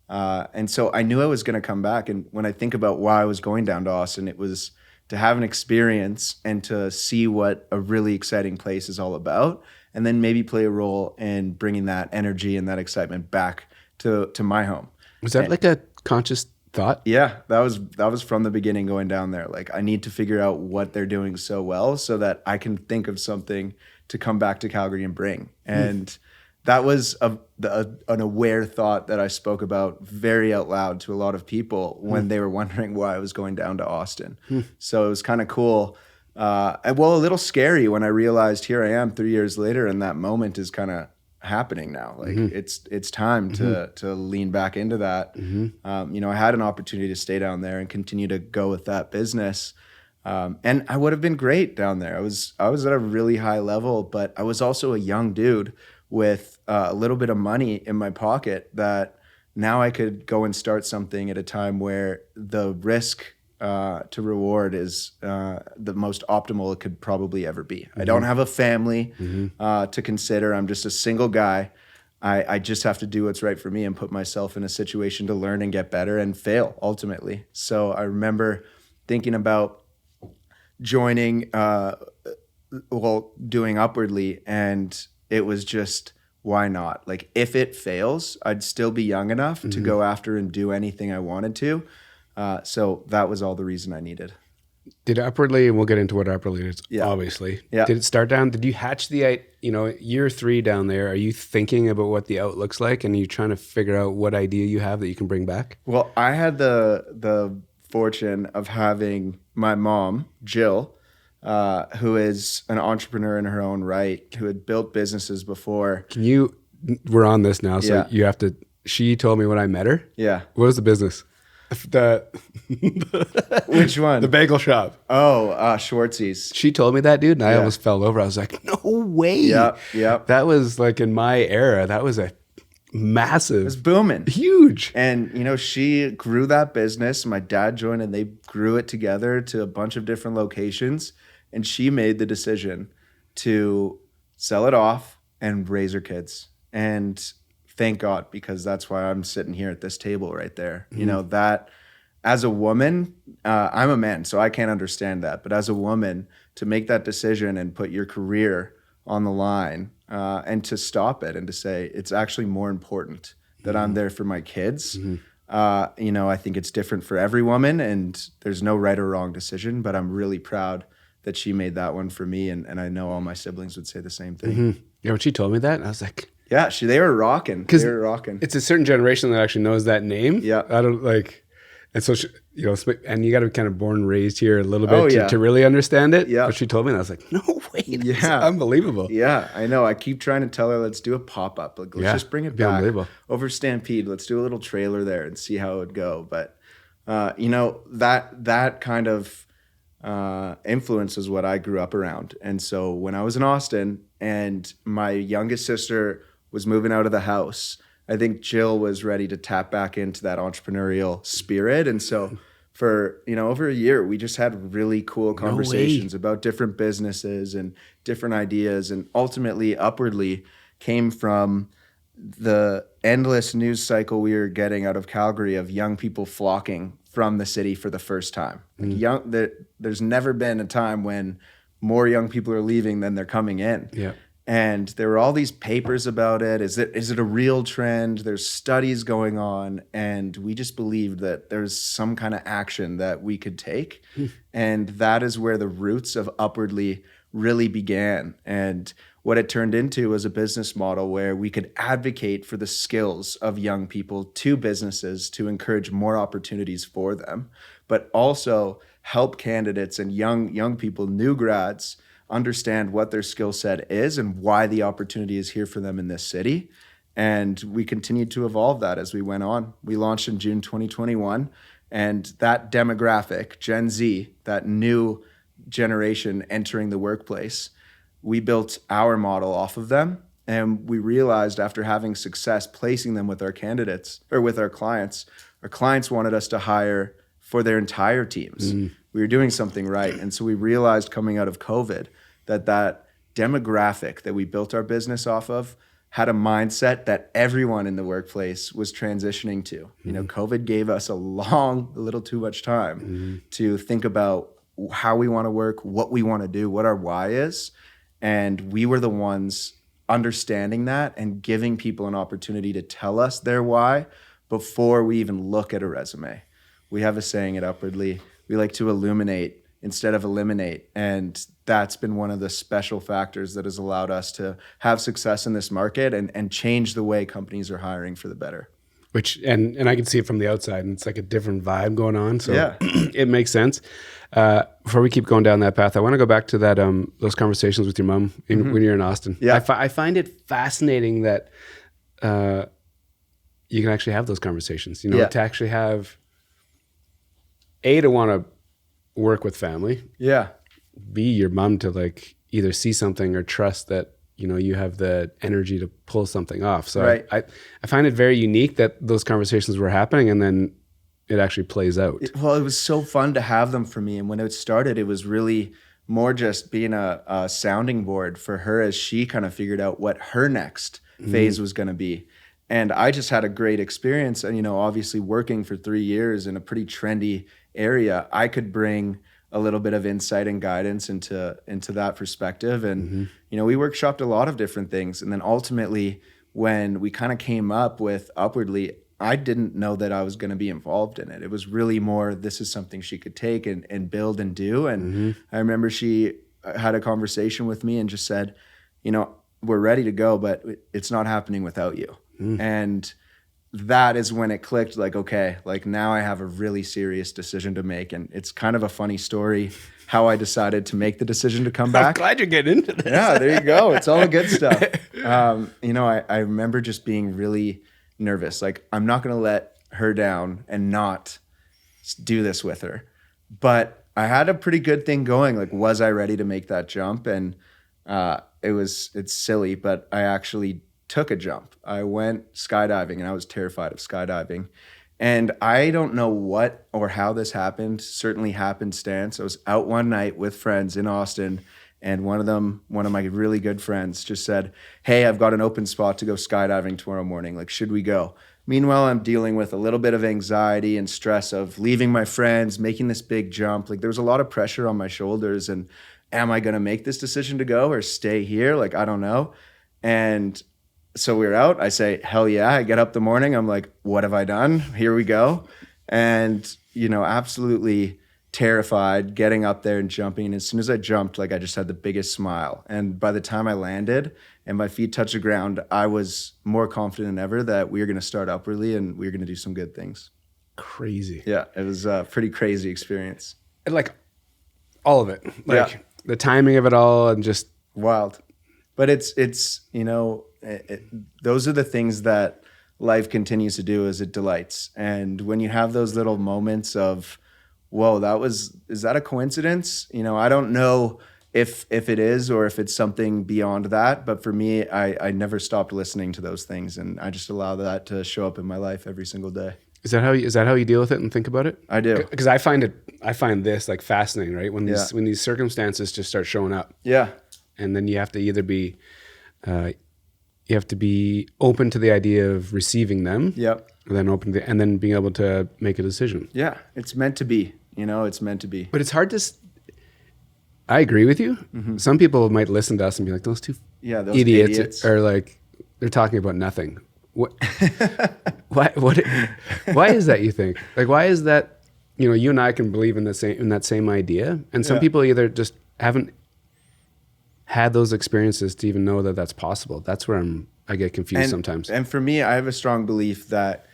And so I knew I was going to come back. And when I think about why I was going down to Austin, it was to have an experience and to see what a really exciting place is all about, and then maybe play a role in bringing that energy and that excitement back to my home. Was that like a conscious thought? Yeah, that was from the beginning going down there. Like I need to figure out what they're doing so well so that I can think of something to come back to Calgary and bring. And that was an aware thought that I spoke about very out loud to a lot of people when they were wondering why I was going down to Austin. So it was kind of cool. A little scary when I realized here I am 3 years later, and that moment is kind of happening now. Like it's time to lean back into that. I had an opportunity to stay down there and continue to go with that business. And I would have been great down there. I was at a really high level, but I was also a young dude with a little bit of money in my pocket that now I could go and start something at a time where the risk to reward is the most optimal it could probably ever be. I don't have a family to consider. I'm just a single guy. I just have to do what's right for me and put myself in a situation to learn and get better and fail ultimately. So I remember thinking about joining, doing Upwardly, and it was just, why not? Like if it fails, I'd still be young enough to go after and do anything I wanted to. So that was all the reason I needed. Did Upwardly, and we'll get into what Upwardly is, obviously. Yeah. Did it start down? Did you hatch year 3 down there? Are you thinking about what the out looks like, and are you trying to figure out what idea you have that you can bring back? Well, I had the fortune of having my mom, Jill, who is an entrepreneur in her own right, who had built businesses before. We're on this now, so you have to, she told me when I met her. Yeah. What was the business? Which one? The bagel shop. Oh, Schwartz's. She told me that, dude, and I almost fell over. I was like, no way. Yeah. That was like in my era, that was a massive. It was booming. Huge. And, she grew that business. My dad joined and they grew it together to a bunch of different locations. And she made the decision to sell it off and raise her kids. And thank God, because that's why I'm sitting here at this table right there. That as a woman, I'm a man, so I can't understand that. But as a woman, to make that decision and put your career on the line, and to stop it and to say it's actually more important that I'm there for my kids. I think it's different for every woman, and there's no right or wrong decision. But I'm really proud that she made that one for me, and I know all my siblings would say the same thing. Yeah, when she told me that, I was like, yeah, they were rocking. They were rocking. It's a certain generation that actually knows that name. Yeah. I don't like, and so, and you got to be kind of born and raised here a little bit to really understand it. Yeah. But she told me, and I was like, no way. Yeah. It's unbelievable. Yeah, I know. I keep trying to tell her, let's do a pop-up. Like, let's just bring it back over Stampede. Let's do a little trailer there and see how it would go. But, that kind of influence is what I grew up around. And so when I was in Austin and my youngest sister was moving out of the house, I think Jill was ready to tap back into that entrepreneurial spirit. And so for, over a year, we just had really cool conversations about different businesses and different ideas. And ultimately, Upwardly came from the endless news cycle we were getting out of Calgary of young people flocking from the city for the first time. There's never been a time when more young people are leaving than they're coming in. Yeah. And there were all these papers about it. Is it a real trend? There's studies going on. And we just believed that there's some kind of action that we could take. And that is where the roots of Upwardly really began. And what it turned into was a business model where we could advocate for the skills of young people to businesses to encourage more opportunities for them, but also help candidates and young people, new grads, understand what their skill set is and why the opportunity is here for them in this city. And we continued to evolve that as we went on. We launched in June 2021, and that demographic, Gen Z, that new generation entering the workplace, we built our model off of them. And we realized after having success placing them with our candidates or with our clients wanted us to hire for their entire teams. We were doing something right. And so we realized coming out of COVID that demographic that we built our business off of had a mindset that everyone in the workplace was transitioning to. COVID gave us a little too much time to think about how we want to work, what we want to do, what our why is. And we were the ones understanding that and giving people an opportunity to tell us their why before we even look at a resume. We have a saying at Upwardly, we like to illuminate instead of eliminate. And that's been one of the special factors that has allowed us to have success in this market and change the way companies are hiring for the better. Which, and I can see it from the outside, and it's like a different vibe going on. So yeah. It makes sense. Before we keep going down that path, I want to go back to that those conversations with your mom when you're in Austin. Yeah. I find it fascinating that you can actually have those conversations, to actually have, to want to work with family. Yeah. B, your mom to like either see something or trust that, you have the energy to pull something off. So right. I find it very unique that those conversations were happening and then it actually plays out. It was so fun to have them for me. And when it started, it was really more just being a sounding board for her as she kind of figured out what her next phase was going to be. And I just had a great experience. And, obviously working for 3 years in a pretty trendy area, I could bring a little bit of insight and guidance into that perspective. And, we workshopped a lot of different things. And then ultimately, when we kind of came up with Upwardly, I didn't know that I was going to be involved in it. It was really more, this is something she could take and build and do. And I remember she had a conversation with me and just said, we're ready to go, but it's not happening without you. And that is when it clicked, like, okay, like now I have a really serious decision to make. And it's kind of a funny story how I decided to make the decision to come back. I'm glad you're getting into this. Yeah, there you go. It's all the good stuff. I remember just being really nervous. Like, I'm not going to let her down and not do this with her. But I had a pretty good thing going. Like, was I ready to make that jump? And it's silly, but I actually took a jump. I went skydiving, and I was terrified of skydiving. And I don't know what or how this happened, certainly happenstance. I was out one night with friends in Austin, And one of my really good friends just said, "Hey, I've got an open spot to go skydiving tomorrow morning. Like, should we go?" Meanwhile, I'm dealing with a little bit of anxiety and stress of leaving my friends, making this big jump. Like, there was a lot of pressure on my shoulders. And am I going to make this decision to go or stay here? Like, I don't know. And so we were out. I say, hell yeah. I get up the morning. I'm like, what have I done? Here we go. And, absolutely terrified, getting up there and jumping. And as soon as I jumped, like, I just had the biggest smile. And by the time I landed and my feet touched the ground, I was more confident than ever that we were going to start upwardly and we were going to do some good things. Crazy. Yeah, it was a pretty crazy experience. And like all of it, like the timing of it all, and just wild. But it's those are the things that life continues to do, is it delights. And when you have those little moments of, whoa, is that a coincidence? I don't know if it is or if it's something beyond that. But for me, I never stopped listening to those things, and I just allow that to show up in my life every single day. Is that how you deal with it and think about it? I do, because I find this like fascinating, right? When these circumstances just start showing up. Yeah, and then you have to either be open to the idea of receiving them. Yep. And then and then being able to make a decision. Yeah, it's meant to be. It's meant to be. But it's hard to. I agree with you. Mm-hmm. Some people might listen to us and be like, "Those two idiots are like, they're talking about nothing." What? Why is that, you think? Like, why is that? You and I can believe in that same idea, and some people either just haven't had those experiences to even know that that's possible. That's where I get confused sometimes. And for me, I have a strong belief that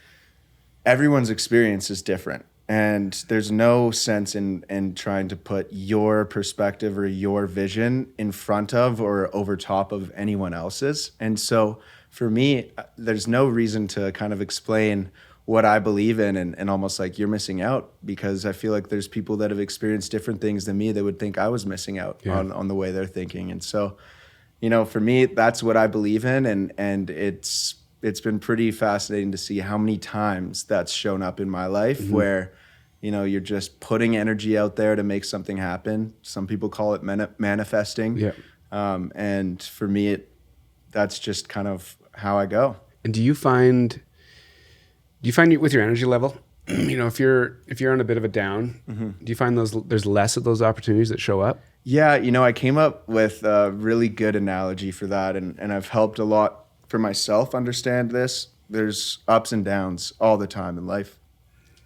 everyone's experience is different. And there's no sense in trying to put your perspective or your vision in front of or over top of anyone else's. And so for me, there's no reason to kind of explain what I believe in and almost like you're missing out, because I feel like there's people that have experienced different things than me that would think I was missing out on the way they're thinking. And so, for me, that's what I believe in. And it's been pretty fascinating to see how many times that's shown up in my life, mm-hmm. where, you're just putting energy out there to make something happen. Some people call it manifesting. Yeah. And for me, that's just kind of how I go. And do you find with your energy level, if you're on a bit of a down, mm-hmm. do you find there's less of those opportunities that show up? Yeah, I came up with a really good analogy for that, and I've helped a lot for myself understand this. There's ups and downs all the time in life.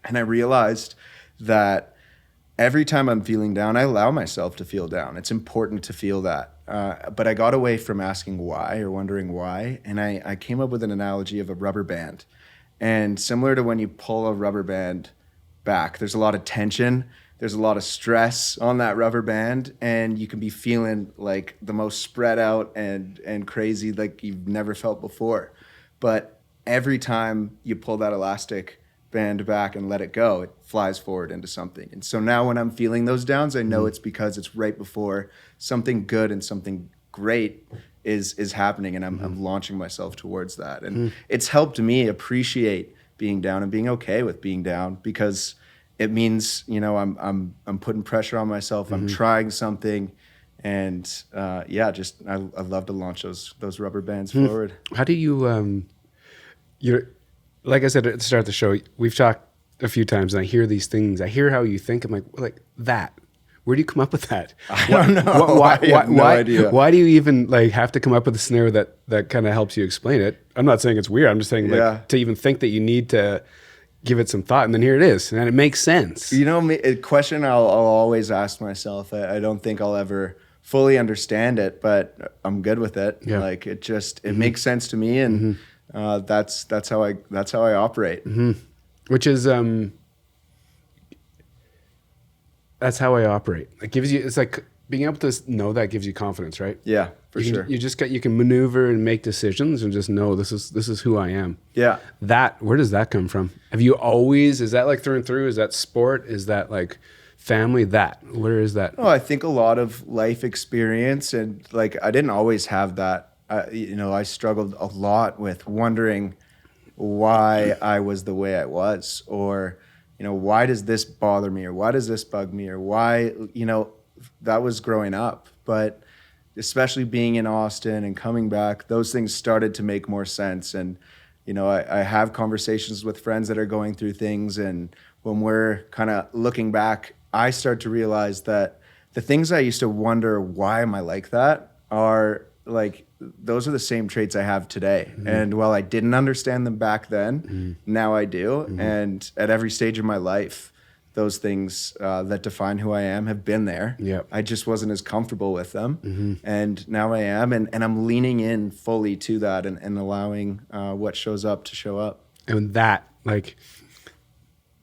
And I realized that every time I'm feeling down, I allow myself to feel down. It's important to feel that. But I got away from asking why or wondering why, and I came up with an analogy of a rubber band. And similar to when you pull a rubber band back, there's a lot of tension, there's a lot of stress on that rubber band, and you can be feeling like the most spread out and crazy like you've never felt before. But every time you pull that elastic band back and let it go, it flies forward into something. And so now when I'm feeling those downs, I know it's because it's right before something good and something great is happening, and I'm launching myself towards that. And it's helped me appreciate being down and being okay with being down, because it means, I'm putting pressure on myself. I'm trying something, and I love to launch those rubber bands forward. How do you like I said at the start of the show, we've talked a few times, and I hear these things. I hear how you think. I'm like that. Where do you come up with that? I don't know. I have no idea. Why do you even have to come up with a scenario that kind of helps you explain it? I'm not saying it's weird. I'm just saying to even think that you need to give it some thought, and then here it is, and it makes sense. A question I'll always ask myself. I don't think I'll ever fully understand it, but I'm good with it. Yeah. Like it makes sense to me, and that's how I operate. Mm-hmm. Which is that's how I operate. It's like being able to know that gives you confidence, right? Yeah, for sure. You can maneuver and make decisions and just know this is who I am. Yeah. Where does that come from? Have you always, is that like through and through? Is that sport? Is that like family? Where is that? Oh, I think a lot of life experience, and like I didn't always have that. I struggled a lot with wondering why I was the way I was, or why does this bother me, or why does this bug me, or why, that was growing up. But especially being in Austin and coming back, those things started to make more sense. And, I have conversations with friends that are going through things. And when we're kind of looking back, I start to realize that the things I used to wonder, why am I like that, are like, those are the same traits I have today. Mm-hmm. And while I didn't understand them back then, mm-hmm. now I do. Mm-hmm. And at every stage of my life, those things that define who I am have been there. Yep. I just wasn't as comfortable with them. Mm-hmm. And now I am. And I'm leaning in fully to that and allowing what shows up to show up. And that, like,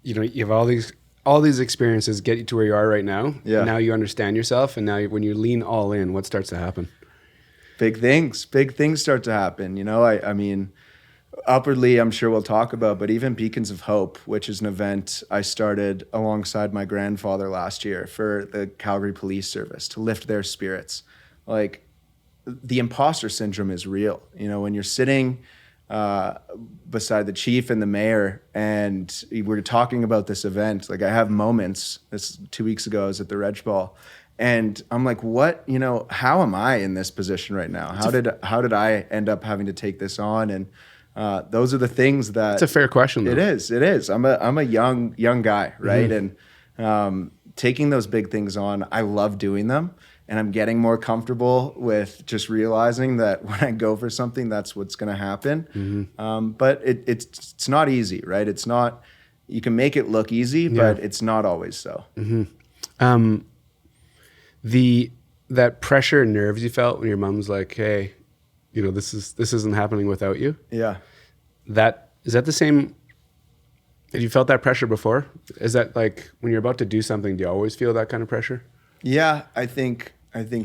you have all these experiences get you to where you are right now. Yeah. And now you understand yourself. And now when you lean all in, what starts to happen? Big things start to happen. I mean, upwardly, I'm sure we'll talk about, but even Beacons of Hope, which is an event I started alongside my grandfather last year for the Calgary Police Service to lift their spirits. Like, the imposter syndrome is real. When you're sitting beside the chief and the mayor and we're talking about this event, like, I have moments, this 2 weeks ago, I was at the Reg Ball, and I'm like, what, how am I in this position right now? How did I end up having to take this on? And those are the things that... It's a fair question, though. It is. I'm a young guy, right? Mm-hmm. And taking those big things on, I love doing them. And I'm getting more comfortable with just realizing that when I go for something, that's what's going to happen. Mm-hmm. But it's not easy, right? It's not... You can make it look easy, but it's not always so. Mm-hmm. That pressure and nerves you felt when your mom's like, hey, this isn't happening without you. Yeah. Is that the same? Have you felt that pressure before? Is that like when you're about to do something, do you always feel that kind of pressure? Yeah, I think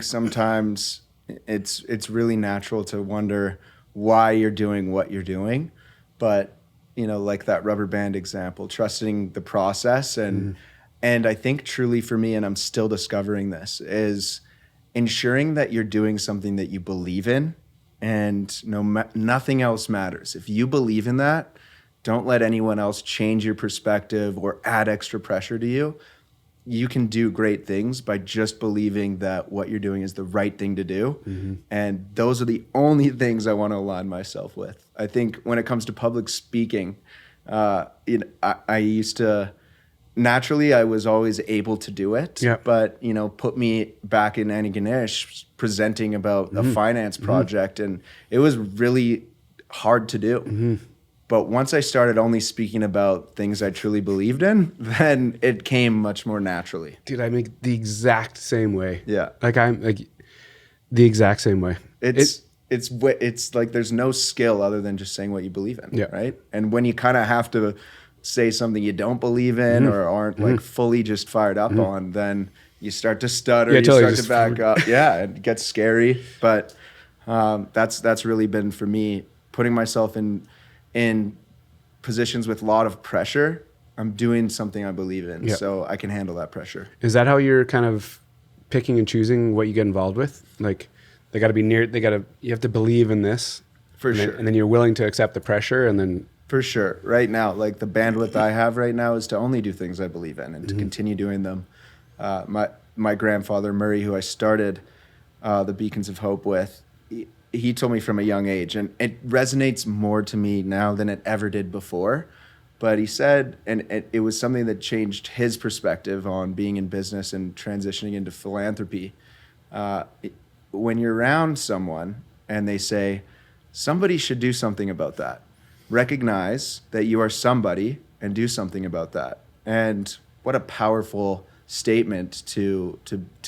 sometimes it's really natural to wonder why you're doing what you're doing. But, like that rubber band example, trusting the process and I think truly for me, and I'm still discovering this, is ensuring that you're doing something that you believe in, and nothing else matters. If you believe in that, don't let anyone else change your perspective or add extra pressure to you. You can do great things by just believing that what you're doing is the right thing to do. Mm-hmm. And those are the only things I want to align myself with. I think when it comes to public speaking, I used to... Naturally, I was always able to do it, but, put me back in Antigonish presenting about a finance project, and it was really hard to do. Mm-hmm. But once I started only speaking about things I truly believed in, then it came much more naturally. Dude, I make the exact same way. Yeah. I'm the exact same way. It's like there's no skill other than just saying what you believe in, right? And when you kind of have to say something you don't believe in or aren't like fully just fired up on, then you start to stutter, you start to back up. Yeah, it gets scary. But that's really been for me, putting myself in positions with a lot of pressure. I'm doing something I believe in, so I can handle that pressure. Is that how you're kind of picking and choosing what you get involved with? Like, you have to believe in this. For sure. And then you're willing to accept the pressure, and then... For sure. Right now, like the bandwidth I have right now is to only do things I believe in and to continue doing them. My grandfather, Murray, who I started the Beacons of Hope with, he told me from a young age, and it resonates more to me now than it ever did before. But he said, and it was something that changed his perspective on being in business and transitioning into philanthropy. When you're around someone and they say, somebody should do something about that, recognize that you are somebody and do something about that. And what a powerful statement to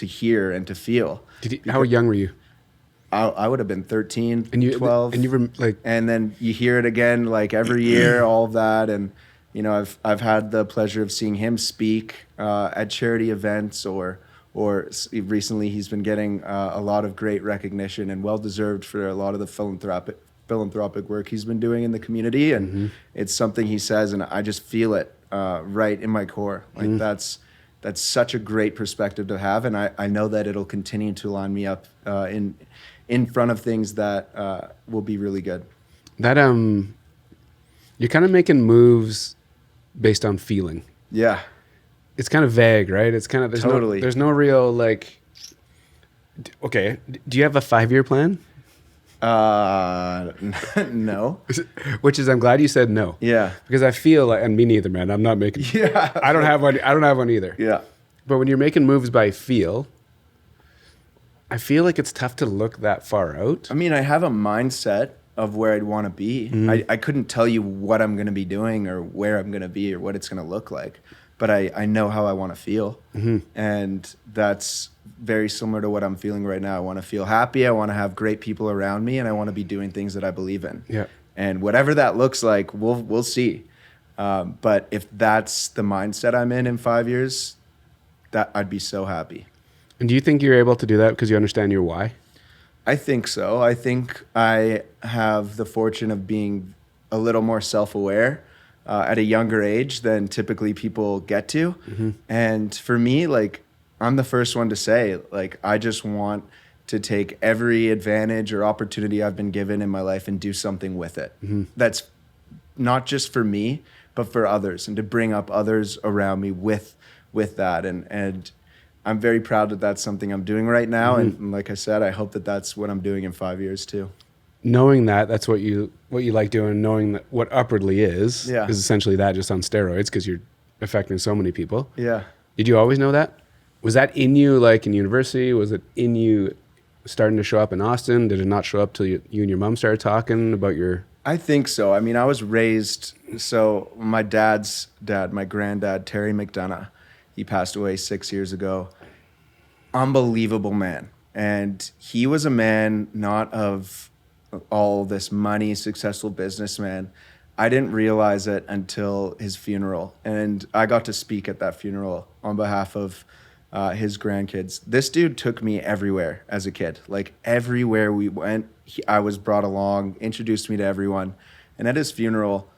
hear and to feel. How young were you? I would have been 13, and 12. And you were like, and then you hear it again, like every year, all of that. And, I've had the pleasure of seeing him speak at charity events or recently he's been getting a lot of great recognition and well-deserved for a lot of the philanthropic work he's been doing in the community. And it's something he says, and I just feel it right in my core. Like that's such a great perspective to have. And I know that it'll continue to line me up in front of things that will be really good. That you're kind of making moves based on feeling. Yeah. It's kind of vague, right? It's kind of there's no real like Okay. Do you have a 5-year plan? No. Which is, I'm glad you said no. Yeah. Because I feel like, and me neither, man. I'm not making. Yeah. I don't have one. I don't have one either. Yeah. But when you're making moves by feel, I feel like it's tough to look that far out. I mean, I have a mindset of where I'd want to be. I couldn't tell you what I'm going to be doing or where I'm going to be or what it's going to look like, but I know how I want to feel. And that's very similar to what I'm feeling right now. I want to feel happy. I want to have great people around me, and I want to be doing things that I believe in. Yeah. And whatever that looks like, we'll see. But if that's the mindset I'm in 5 years, that I'd be so happy. And do you think you're able to do that because you understand your why? I think so. I think I have the fortune of being a little more self-aware at a younger age than typically people get to. And for me, like, I'm the first one to say, like, I just want to take every advantage or opportunity I've been given in my life and do something with it. That's not just for me, but for others, and to bring up others around me with that. And I'm very proud that that's something I'm doing right now. And like I said, I hope that that's what I'm doing in 5 years too. Knowing that that's what you like doing, knowing that what Upwardly is essentially that, just on steroids, because you're affecting so many people. Yeah. Did you always know that? Was that in you, like in university? Was it in you starting to show up in Austin? Did it not show up till you and your mom started talking about your... I think so. I mean, I was raised, so my dad's dad, my granddad, Terry McDonough, he passed away 6 years ago. Unbelievable man. And he was a man not of all this money, successful businessman. I didn't realize it until his funeral. And I got to speak at that funeral on behalf of his grandkids. This dude took me everywhere as a kid. Like, everywhere we went, I was brought along, introduced me to everyone. And at his funeral,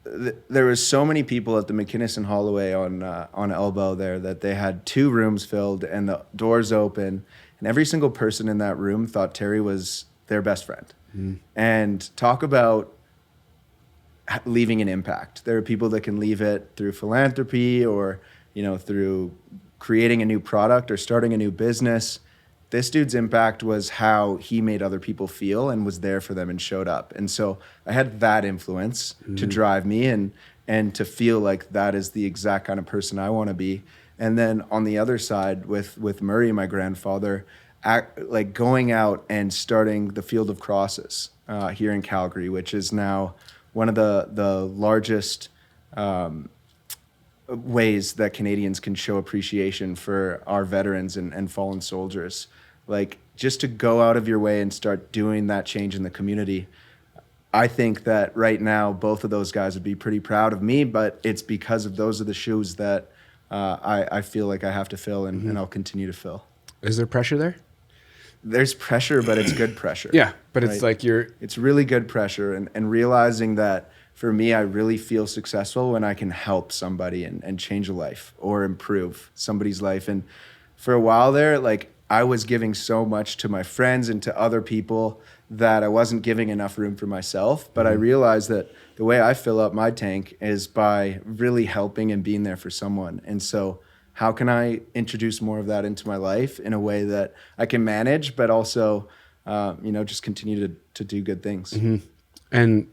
there was so many people at the McInnes and Holloway on Elbow there that they had 2 rooms filled and the doors open, and every single person in that room thought Terry was their best friend. And talk about leaving an impact. There are people that can leave it through philanthropy or, you know, through creating a new product or starting a new business. This dude's impact was how he made other people feel and was there for them and showed up. And so I had that influence to drive me and to feel like that is the exact kind of person I want to be. And then on the other side with Murray, my grandfather, like going out and starting the Field of Crosses here in Calgary, which is now one of the largest ways that Canadians can show appreciation for our veterans and fallen soldiers. Like, just to go out of your way and start doing that change in the community. I think that right now, both of those guys would be pretty proud of me, but it's because of those are the shoes that I feel like I have to fill and I'll continue to fill. Is there pressure there? There's pressure, but it's good pressure. Yeah, but right? it's like it's really good pressure, and realizing that for me, I really feel successful when I can help somebody and change a life or improve somebody's life. And for a while there, like, I was giving so much to my friends and to other people that I wasn't giving enough room for myself. But I realized that the way I fill up my tank is by really helping and being there for someone. And so how can I introduce more of that into my life in a way that I can manage, but also, just continue to do good things. And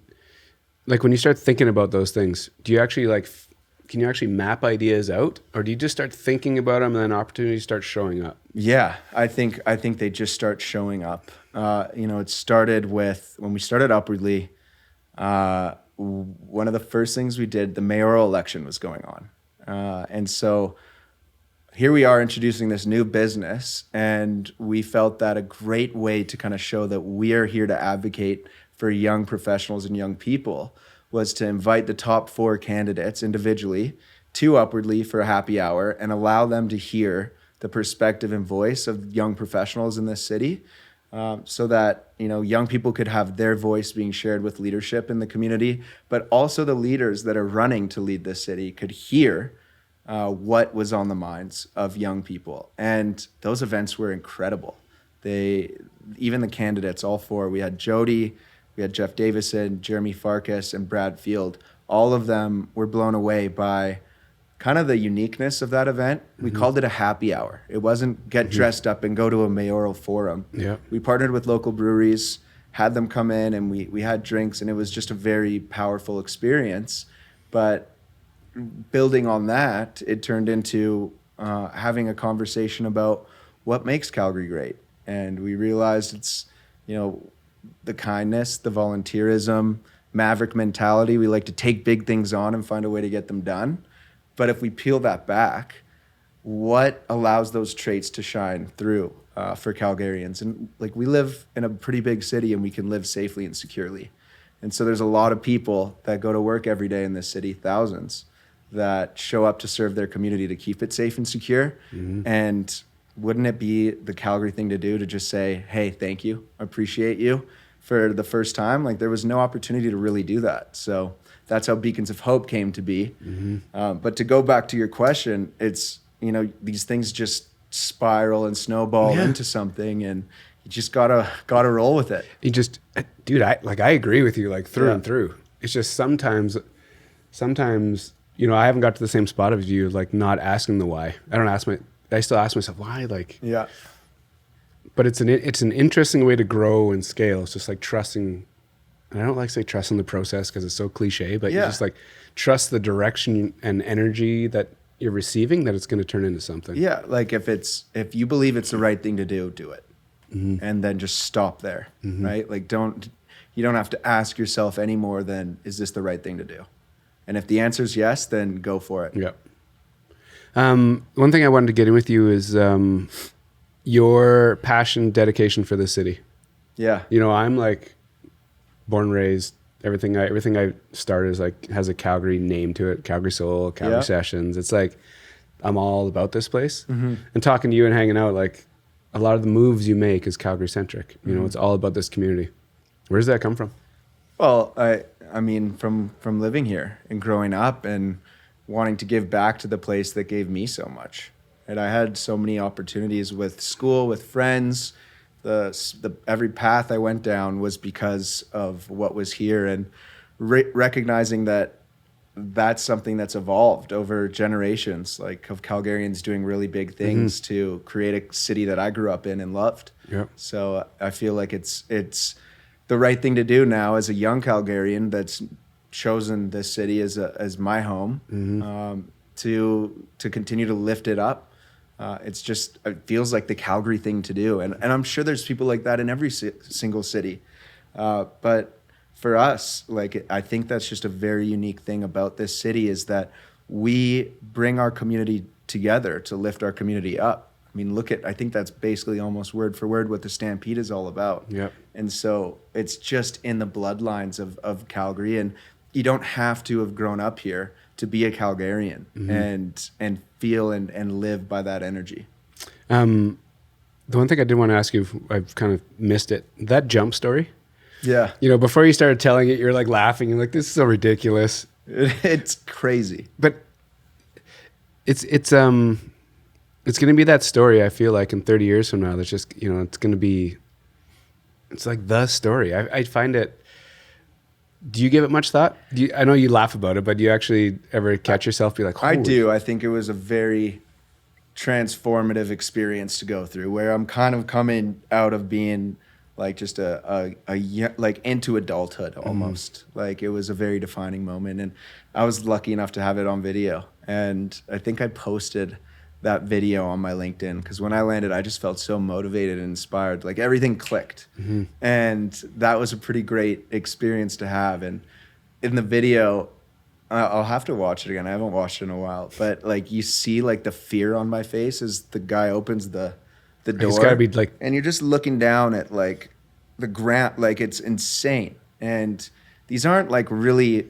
like, when you start thinking about those things, do you actually can you actually map ideas out, or do you just start thinking about them and then opportunities start showing up? Yeah, I think they just start showing up. It started with when we started Upwardly. One of the first things we did, the mayoral election was going on, and so here we are introducing this new business, and we felt that a great way to kind of show that we are here to advocate for young professionals and young people was to invite the top 4 candidates individually to Upwardly for a happy hour and allow them to hear the perspective and voice of young professionals in this city, so that, young people could have their voice being shared with leadership in the community, but also the leaders that are running to lead this city could hear what was on the minds of young people. And those events were incredible. Even the candidates, all 4, we had Jody, we had Jeff Davison, Jeremy Farkas, and Brad Field. All of them were blown away by kind of the uniqueness of that event, we called it a happy hour. It wasn't get dressed up and go to a mayoral forum. Yeah. We partnered with local breweries, had them come in, and we had drinks, and it was just a very powerful experience. But building on that, it turned into having a conversation about what makes Calgary great. And we realized it's, the kindness, the volunteerism, maverick mentality. We like to take big things on and find a way to get them done. But if we peel that back, what allows those traits to shine through for Calgarians? And like, we live in a pretty big city, and we can live safely and securely. And so there's a lot of people that go to work every day in this city, thousands, that show up to serve their community to keep it safe and secure. And wouldn't it be the Calgary thing to do to just say, hey, thank you, appreciate you for the first time? Like, there was no opportunity to really do that. So that's how Beacons of Hope came to be. But to go back to your question, it's, these things just spiral and snowball into something, and you just gotta roll with it. You just, dude, I agree with you, like, through and through. It's just sometimes, I haven't got to the same spot as you, like, not asking the why. I still ask myself why, like. Yeah. But it's an interesting way to grow and scale. It's just like trusting. And I don't like to say trust in the process because it's so cliche, but you just like trust the direction and energy that you're receiving, that it's going to turn into something. Yeah, like if you believe it's the right thing to do it, and then just stop there, right? Like, you don't have to ask yourself any more than, is this the right thing to do? And if the answer is yes, then go for it. Yeah. One thing I wanted to get in with you is your passion, dedication for the city. Yeah. I'm like born and raised. Everything I started is like has a Calgary name to it. Calgary Soul, Calgary Sessions. It's like I'm all about this place. And talking to you and hanging out, like a lot of the moves you make is Calgary centric. It's all about this community. Where does that come from? Well, I mean, from living here and growing up and wanting to give back to the place that gave me so much. And I had so many opportunities with school, with friends. Every path I went down was because of what was here, and recognizing that that's something that's evolved over generations, like of Calgarians doing really big things to create a city that I grew up in and loved. Yeah. So I feel like it's the right thing to do now as a young Calgarian that's chosen this city as my home, to continue to lift it up. It feels like the Calgary thing to do. And I'm sure there's people like that in every single city. But for us, like, I think that's just a very unique thing about this city, is that we bring our community together to lift our community up. I mean, I think that's basically almost word for word what the Stampede is all about. Yep. And so it's just in the bloodlines of Calgary, and you don't have to have grown up here to be a Calgarian and feel and live by that energy. The one thing I did want to ask you, I've kind of missed it, that jump story. Yeah. Before you started telling it, you're like laughing. You're like, this is so ridiculous. It's crazy. But it's going to be that story, I feel like, in 30 years from now, that's just, it's going to be, it's like the story. I find it. Do you give it much thought? I know you laugh about it, but do you actually ever catch yourself be like, holy. I do. I think it was a very transformative experience to go through, where I'm kind of coming out of being like just like into adulthood almost. Like, it was a very defining moment, and I was lucky enough to have it on video. And I think I posted that video on my LinkedIn, because when I landed, I just felt so motivated and inspired. Like, everything clicked. And that was a pretty great experience to have. And in the video, I'll have to watch it again. I haven't watched it in a while, but like, you see like the fear on my face as the guy opens the door. It's gotta be like, and you're just looking down at like the ground, like, it's insane. And these aren't like really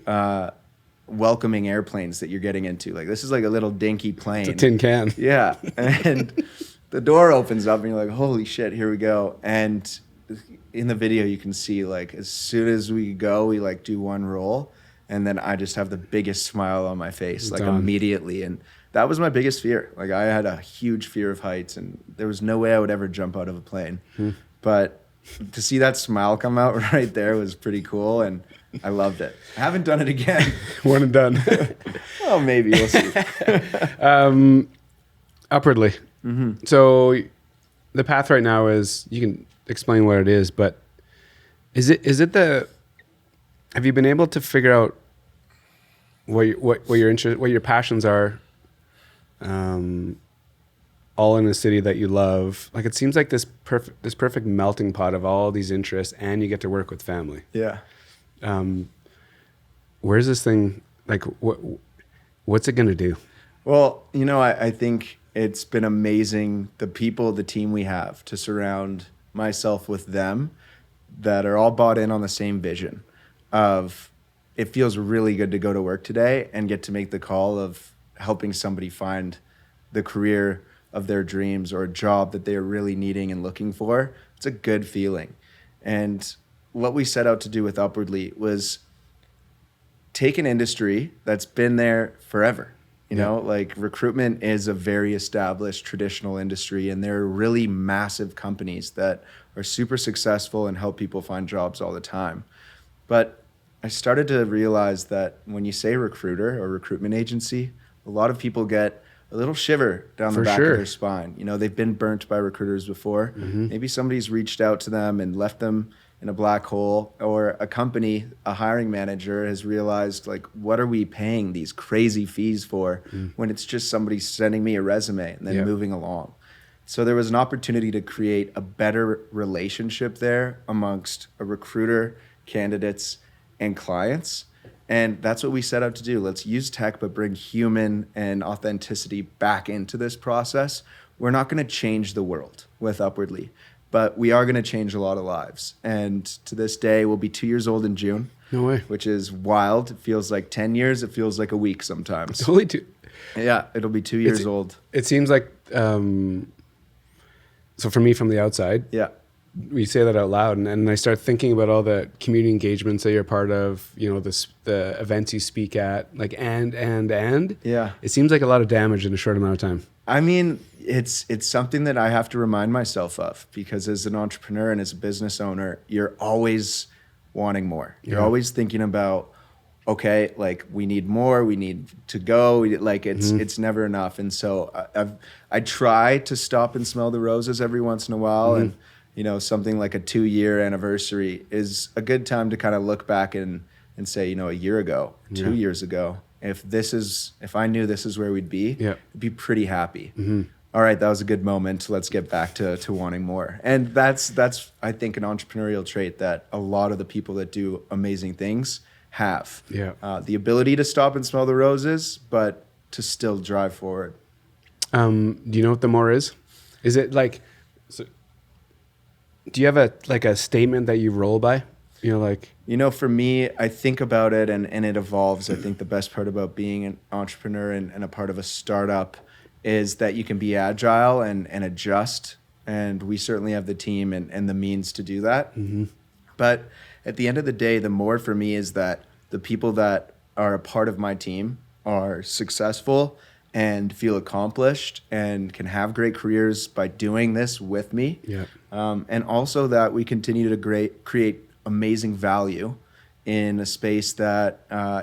welcoming airplanes that you're getting into. Like, this is like a little dinky plane. it's a tin can. Yeah. And the door opens up and you're like, holy shit, here we go. And in the video, you can see, like, as soon as we go, we like do one roll, and then I just have the biggest smile on my face, like, immediately. And that was my biggest fear. Like, I had a huge fear of heights, and there was no way I would ever jump out of a plane. But to see that smile come out right there was pretty cool. And I loved it. I haven't done it again. One and done. Oh, maybe we'll see. Upwardly. So the path right now is, you can explain what it is, but is it have you been able to figure out what your interest, what your passions are, all in a city that you love? Like, it seems like this perfect melting pot of all these interests, and you get to work with family. Yeah. Where's this thing, like, what's it going to do? Well, I think it's been amazing, the team we have, to surround myself with them that are all bought in on the same vision of, it feels really good to go to work today and get to make the call of helping somebody find the career of their dreams or a job that they're really needing and looking for. It's a good feeling. And what we set out to do with Upwardly was take an industry that's been there forever. Like, recruitment is a very established traditional industry, and there are really massive companies that are super successful and help people find jobs all the time. But I started to realize that when you say recruiter or recruitment agency, a lot of people get a little shiver down the back of their spine. They've been burnt by recruiters before. Maybe somebody's reached out to them and left them in a black hole, or a company, a hiring manager has realized, like, what are we paying these crazy fees for when it's just somebody sending me a resume and then moving along. So there was an opportunity to create a better relationship there amongst a recruiter, candidates, and clients. And that's what we set out to do. Let's use tech, but bring human and authenticity back into this process. We're not going to change the world with Upwardly, but we are going to change a lot of lives. And to this day, we'll be 2 years old in June. No way. Which is wild. It feels like 10 years. It feels like a week sometimes. It's only 2. Yeah, it'll be 2 years old. It seems like, so for me from the outside, we say that out loud, and I start thinking about all the community engagements that you're part of, the events you speak at, like, and. Yeah. It seems like a lot of damage in a short amount of time. I mean, it's something that I have to remind myself of, because as an entrepreneur and as a business owner, you're always wanting more. You're always thinking about, okay, like, we need more, we need to go, like, it's never enough. And so I try to stop and smell the roses every once in a while. And, something like a 2-year anniversary is a good time to kind of look back and say, a year ago, 2 years ago, if I knew this is where we'd be, I'd be pretty happy. All right, that was a good moment. Let's get back to wanting more. And that's I think, an entrepreneurial trait that a lot of the people that do amazing things have. The ability to stop and smell the roses, but to still drive forward. Do you know what the more is? Is it like, do you have a statement that you roll by? For me, I think about it and it evolves. I think the best part about being an entrepreneur and a part of a startup is that you can be agile and adjust. And we certainly have the team and the means to do that. But at the end of the day, the more for me is that the people that are a part of my team are successful and feel accomplished and can have great careers by doing this with me. And also that we continue to create amazing value in a space that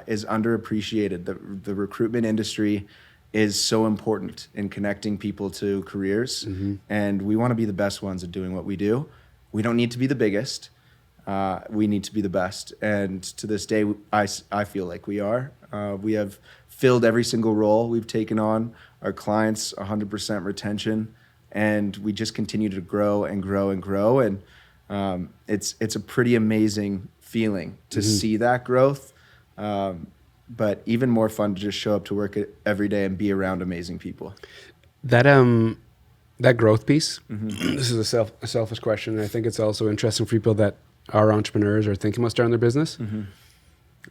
is underappreciated. The recruitment industry is so important in connecting people to careers. And we want to be the best ones at doing what we do. We don't need to be the biggest. We need to be the best. And to this day, I feel like we are. We have filled every single role we've taken on. Our clients, 100% retention. And we just continue to grow and grow and grow. And it's a pretty amazing feeling to see that growth. But even more fun to just show up to work every day and be around amazing people. That growth piece, this is a selfish question. And I think it's also interesting for people that are entrepreneurs or thinking about starting their business.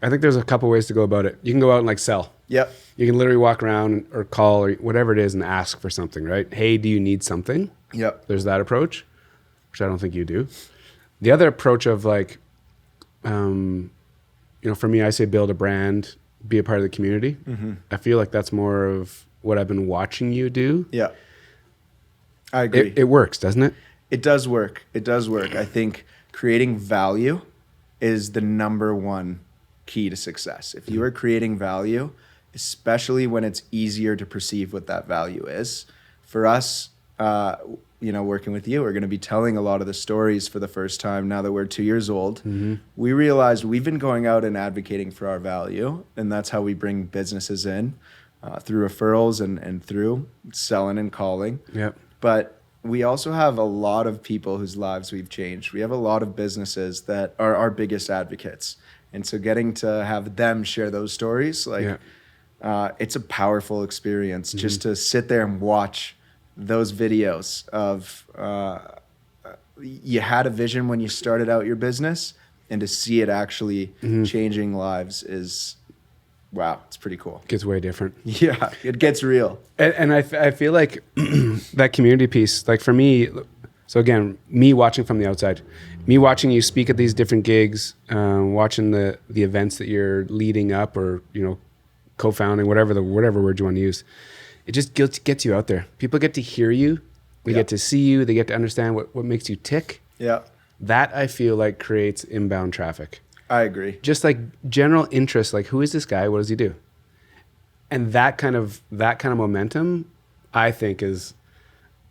I think there's a couple ways to go about it. You can go out and like sell. You can literally walk around or call or whatever it is and ask for something, right? Hey, do you need something? There's that approach, which I don't think you do. The other approach of like, for me, I say build a brand, be a part of the community. I feel like that's more of what I've been watching you do. I agree. It works, doesn't it? It does work. I think creating value is the number one key to success. If you are creating value, especially when it's easier to perceive what that value is. For us, working with you, we're going to be telling a lot of the stories for the first time now that we're 2 years old. We realized we've been going out and advocating for our value, and that's how we bring businesses in through referrals and through selling and calling. Yep. But we also have a lot of people whose lives we've changed. We have a lot of businesses that are our biggest advocates. And so getting to have them share those stories, it's a powerful experience just to sit there and watch those videos of you had a vision when you started out your business, and to see it actually changing lives is, wow, it's pretty cool. Gets way different. Yeah, it gets real. And I feel like that community piece, like for me, so again, me watching from the outside, me watching you speak at these different gigs, watching the events that you're leading up or, co-founding, whatever word you want to use, it just gets you out there. People get to hear you. They get to see you. They get to understand what makes you tick. Yeah. That I feel like creates inbound traffic. I agree. Just like general interest, like who is this guy? What does he do? And that kind of momentum, I think is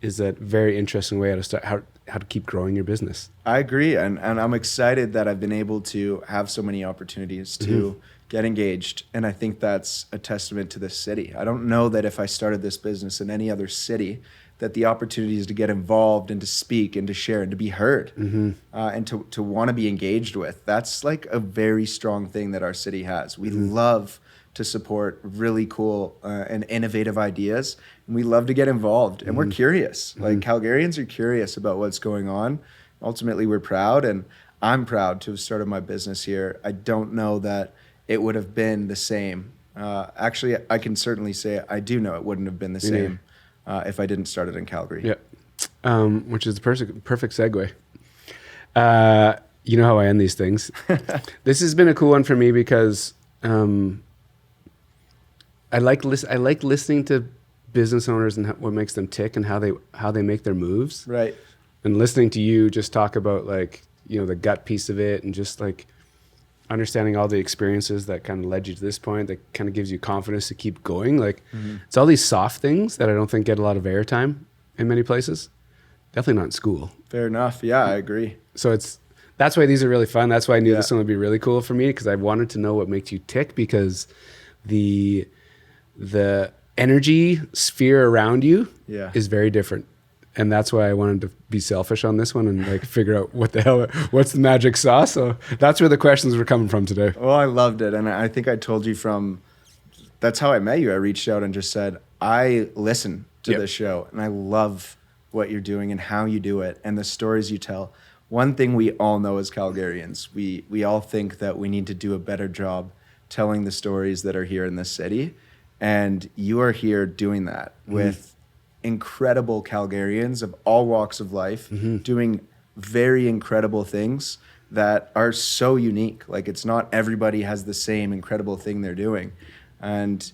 a very interesting way to start how to keep growing your business. I agree. And I'm excited that I've been able to have so many opportunities to get engaged. And I think that's a testament to this city. I don't know that if I started this business in any other city, that the opportunities to get involved and to speak and to share and to be heard and to want to be engaged with, that's like a very strong thing that our city has. We love to support really cool and innovative ideas, and we love to get involved, and we're curious. Like Calgarians are curious about what's going on. Ultimately, we're proud, and I'm proud to have started my business here. I don't know that it would have been the same. Actually, I can certainly say I do know it wouldn't have been the same if I didn't start it in Calgary. Yeah, which is the perfect segue. You know how I end these things. This has been a cool one for me because I like listening to business owners and what makes them tick and how they make their moves. Right. And listening to you just talk about the gut piece of it and just like understanding all the experiences that kind of led you to this point that kind of gives you confidence to keep going. Like it's all these soft things that I don't think get a lot of airtime in many places. Definitely not in school. Fair enough. Yeah, I agree. So that's why these are really fun. That's why I knew this one would be really cool for me, because I wanted to know what makes you tick, because the energy sphere around you is very different. And that's why I wanted to be selfish on this one and figure out what's the magic sauce. So that's where the questions were coming from today. Well, I loved it. And I think I told you that's how I met you. I reached out and just said, I listen to this show and I love what you're doing and how you do it and the stories you tell. One thing we all know as Calgarians, we all think that we need to do a better job telling the stories that are here in this city. And you are here doing that with incredible Calgarians of all walks of life, doing very incredible things that are so unique. Like, it's not everybody has the same incredible thing they're doing. And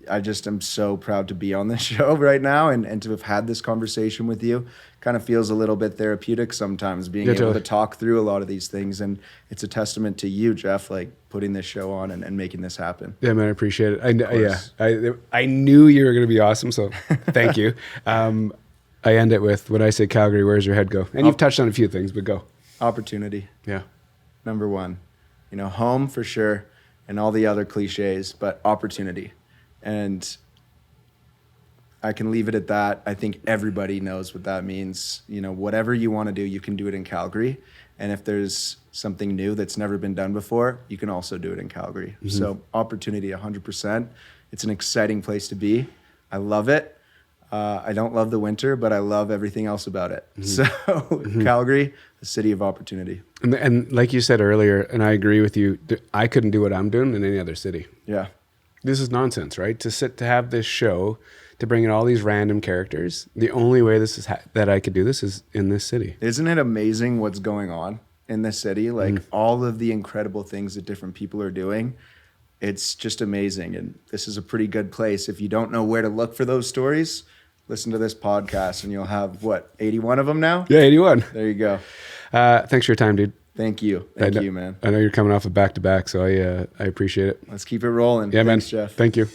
I just am so proud to be on this show right now and to have had this conversation with you. Kind of feels a little bit therapeutic sometimes, being able to talk through a lot of these things. And it's a testament to you, Jeff, putting this show on and making this happen. Yeah, man, I appreciate it. I knew you were going to be awesome, so thank you. I end it with, when I say Calgary, where's your head go? And you've touched on a few things, but go. Opportunity. Yeah. Number one. Home for sure, and all the other cliches, but opportunity. And I can leave it at that. I think everybody knows what that means. Whatever you want to do, you can do it in Calgary. And if there's something new that's never been done before, you can also do it in Calgary. So opportunity 100%. It's an exciting place to be. I love it. I don't love the winter, but I love everything else about it. So Calgary, a city of opportunity. And like you said earlier, and I agree with you, I couldn't do what I'm doing in any other city. Yeah. This is nonsense, right? To have this show, to bring in all these random characters. The only way that I could do this is in this city. Isn't it amazing what's going on in this city? All of the incredible things that different people are doing. It's just amazing. And this is a pretty good place. If you don't know where to look for those stories, listen to this podcast and you'll have 81 of them now? Yeah, 81. There you go. Thanks for your time, dude. Thank you. Thank you, man. I know you're coming off a back-to-back, so I appreciate it. Let's keep it rolling. Yeah, Thanks, man. Jeff. Thank you.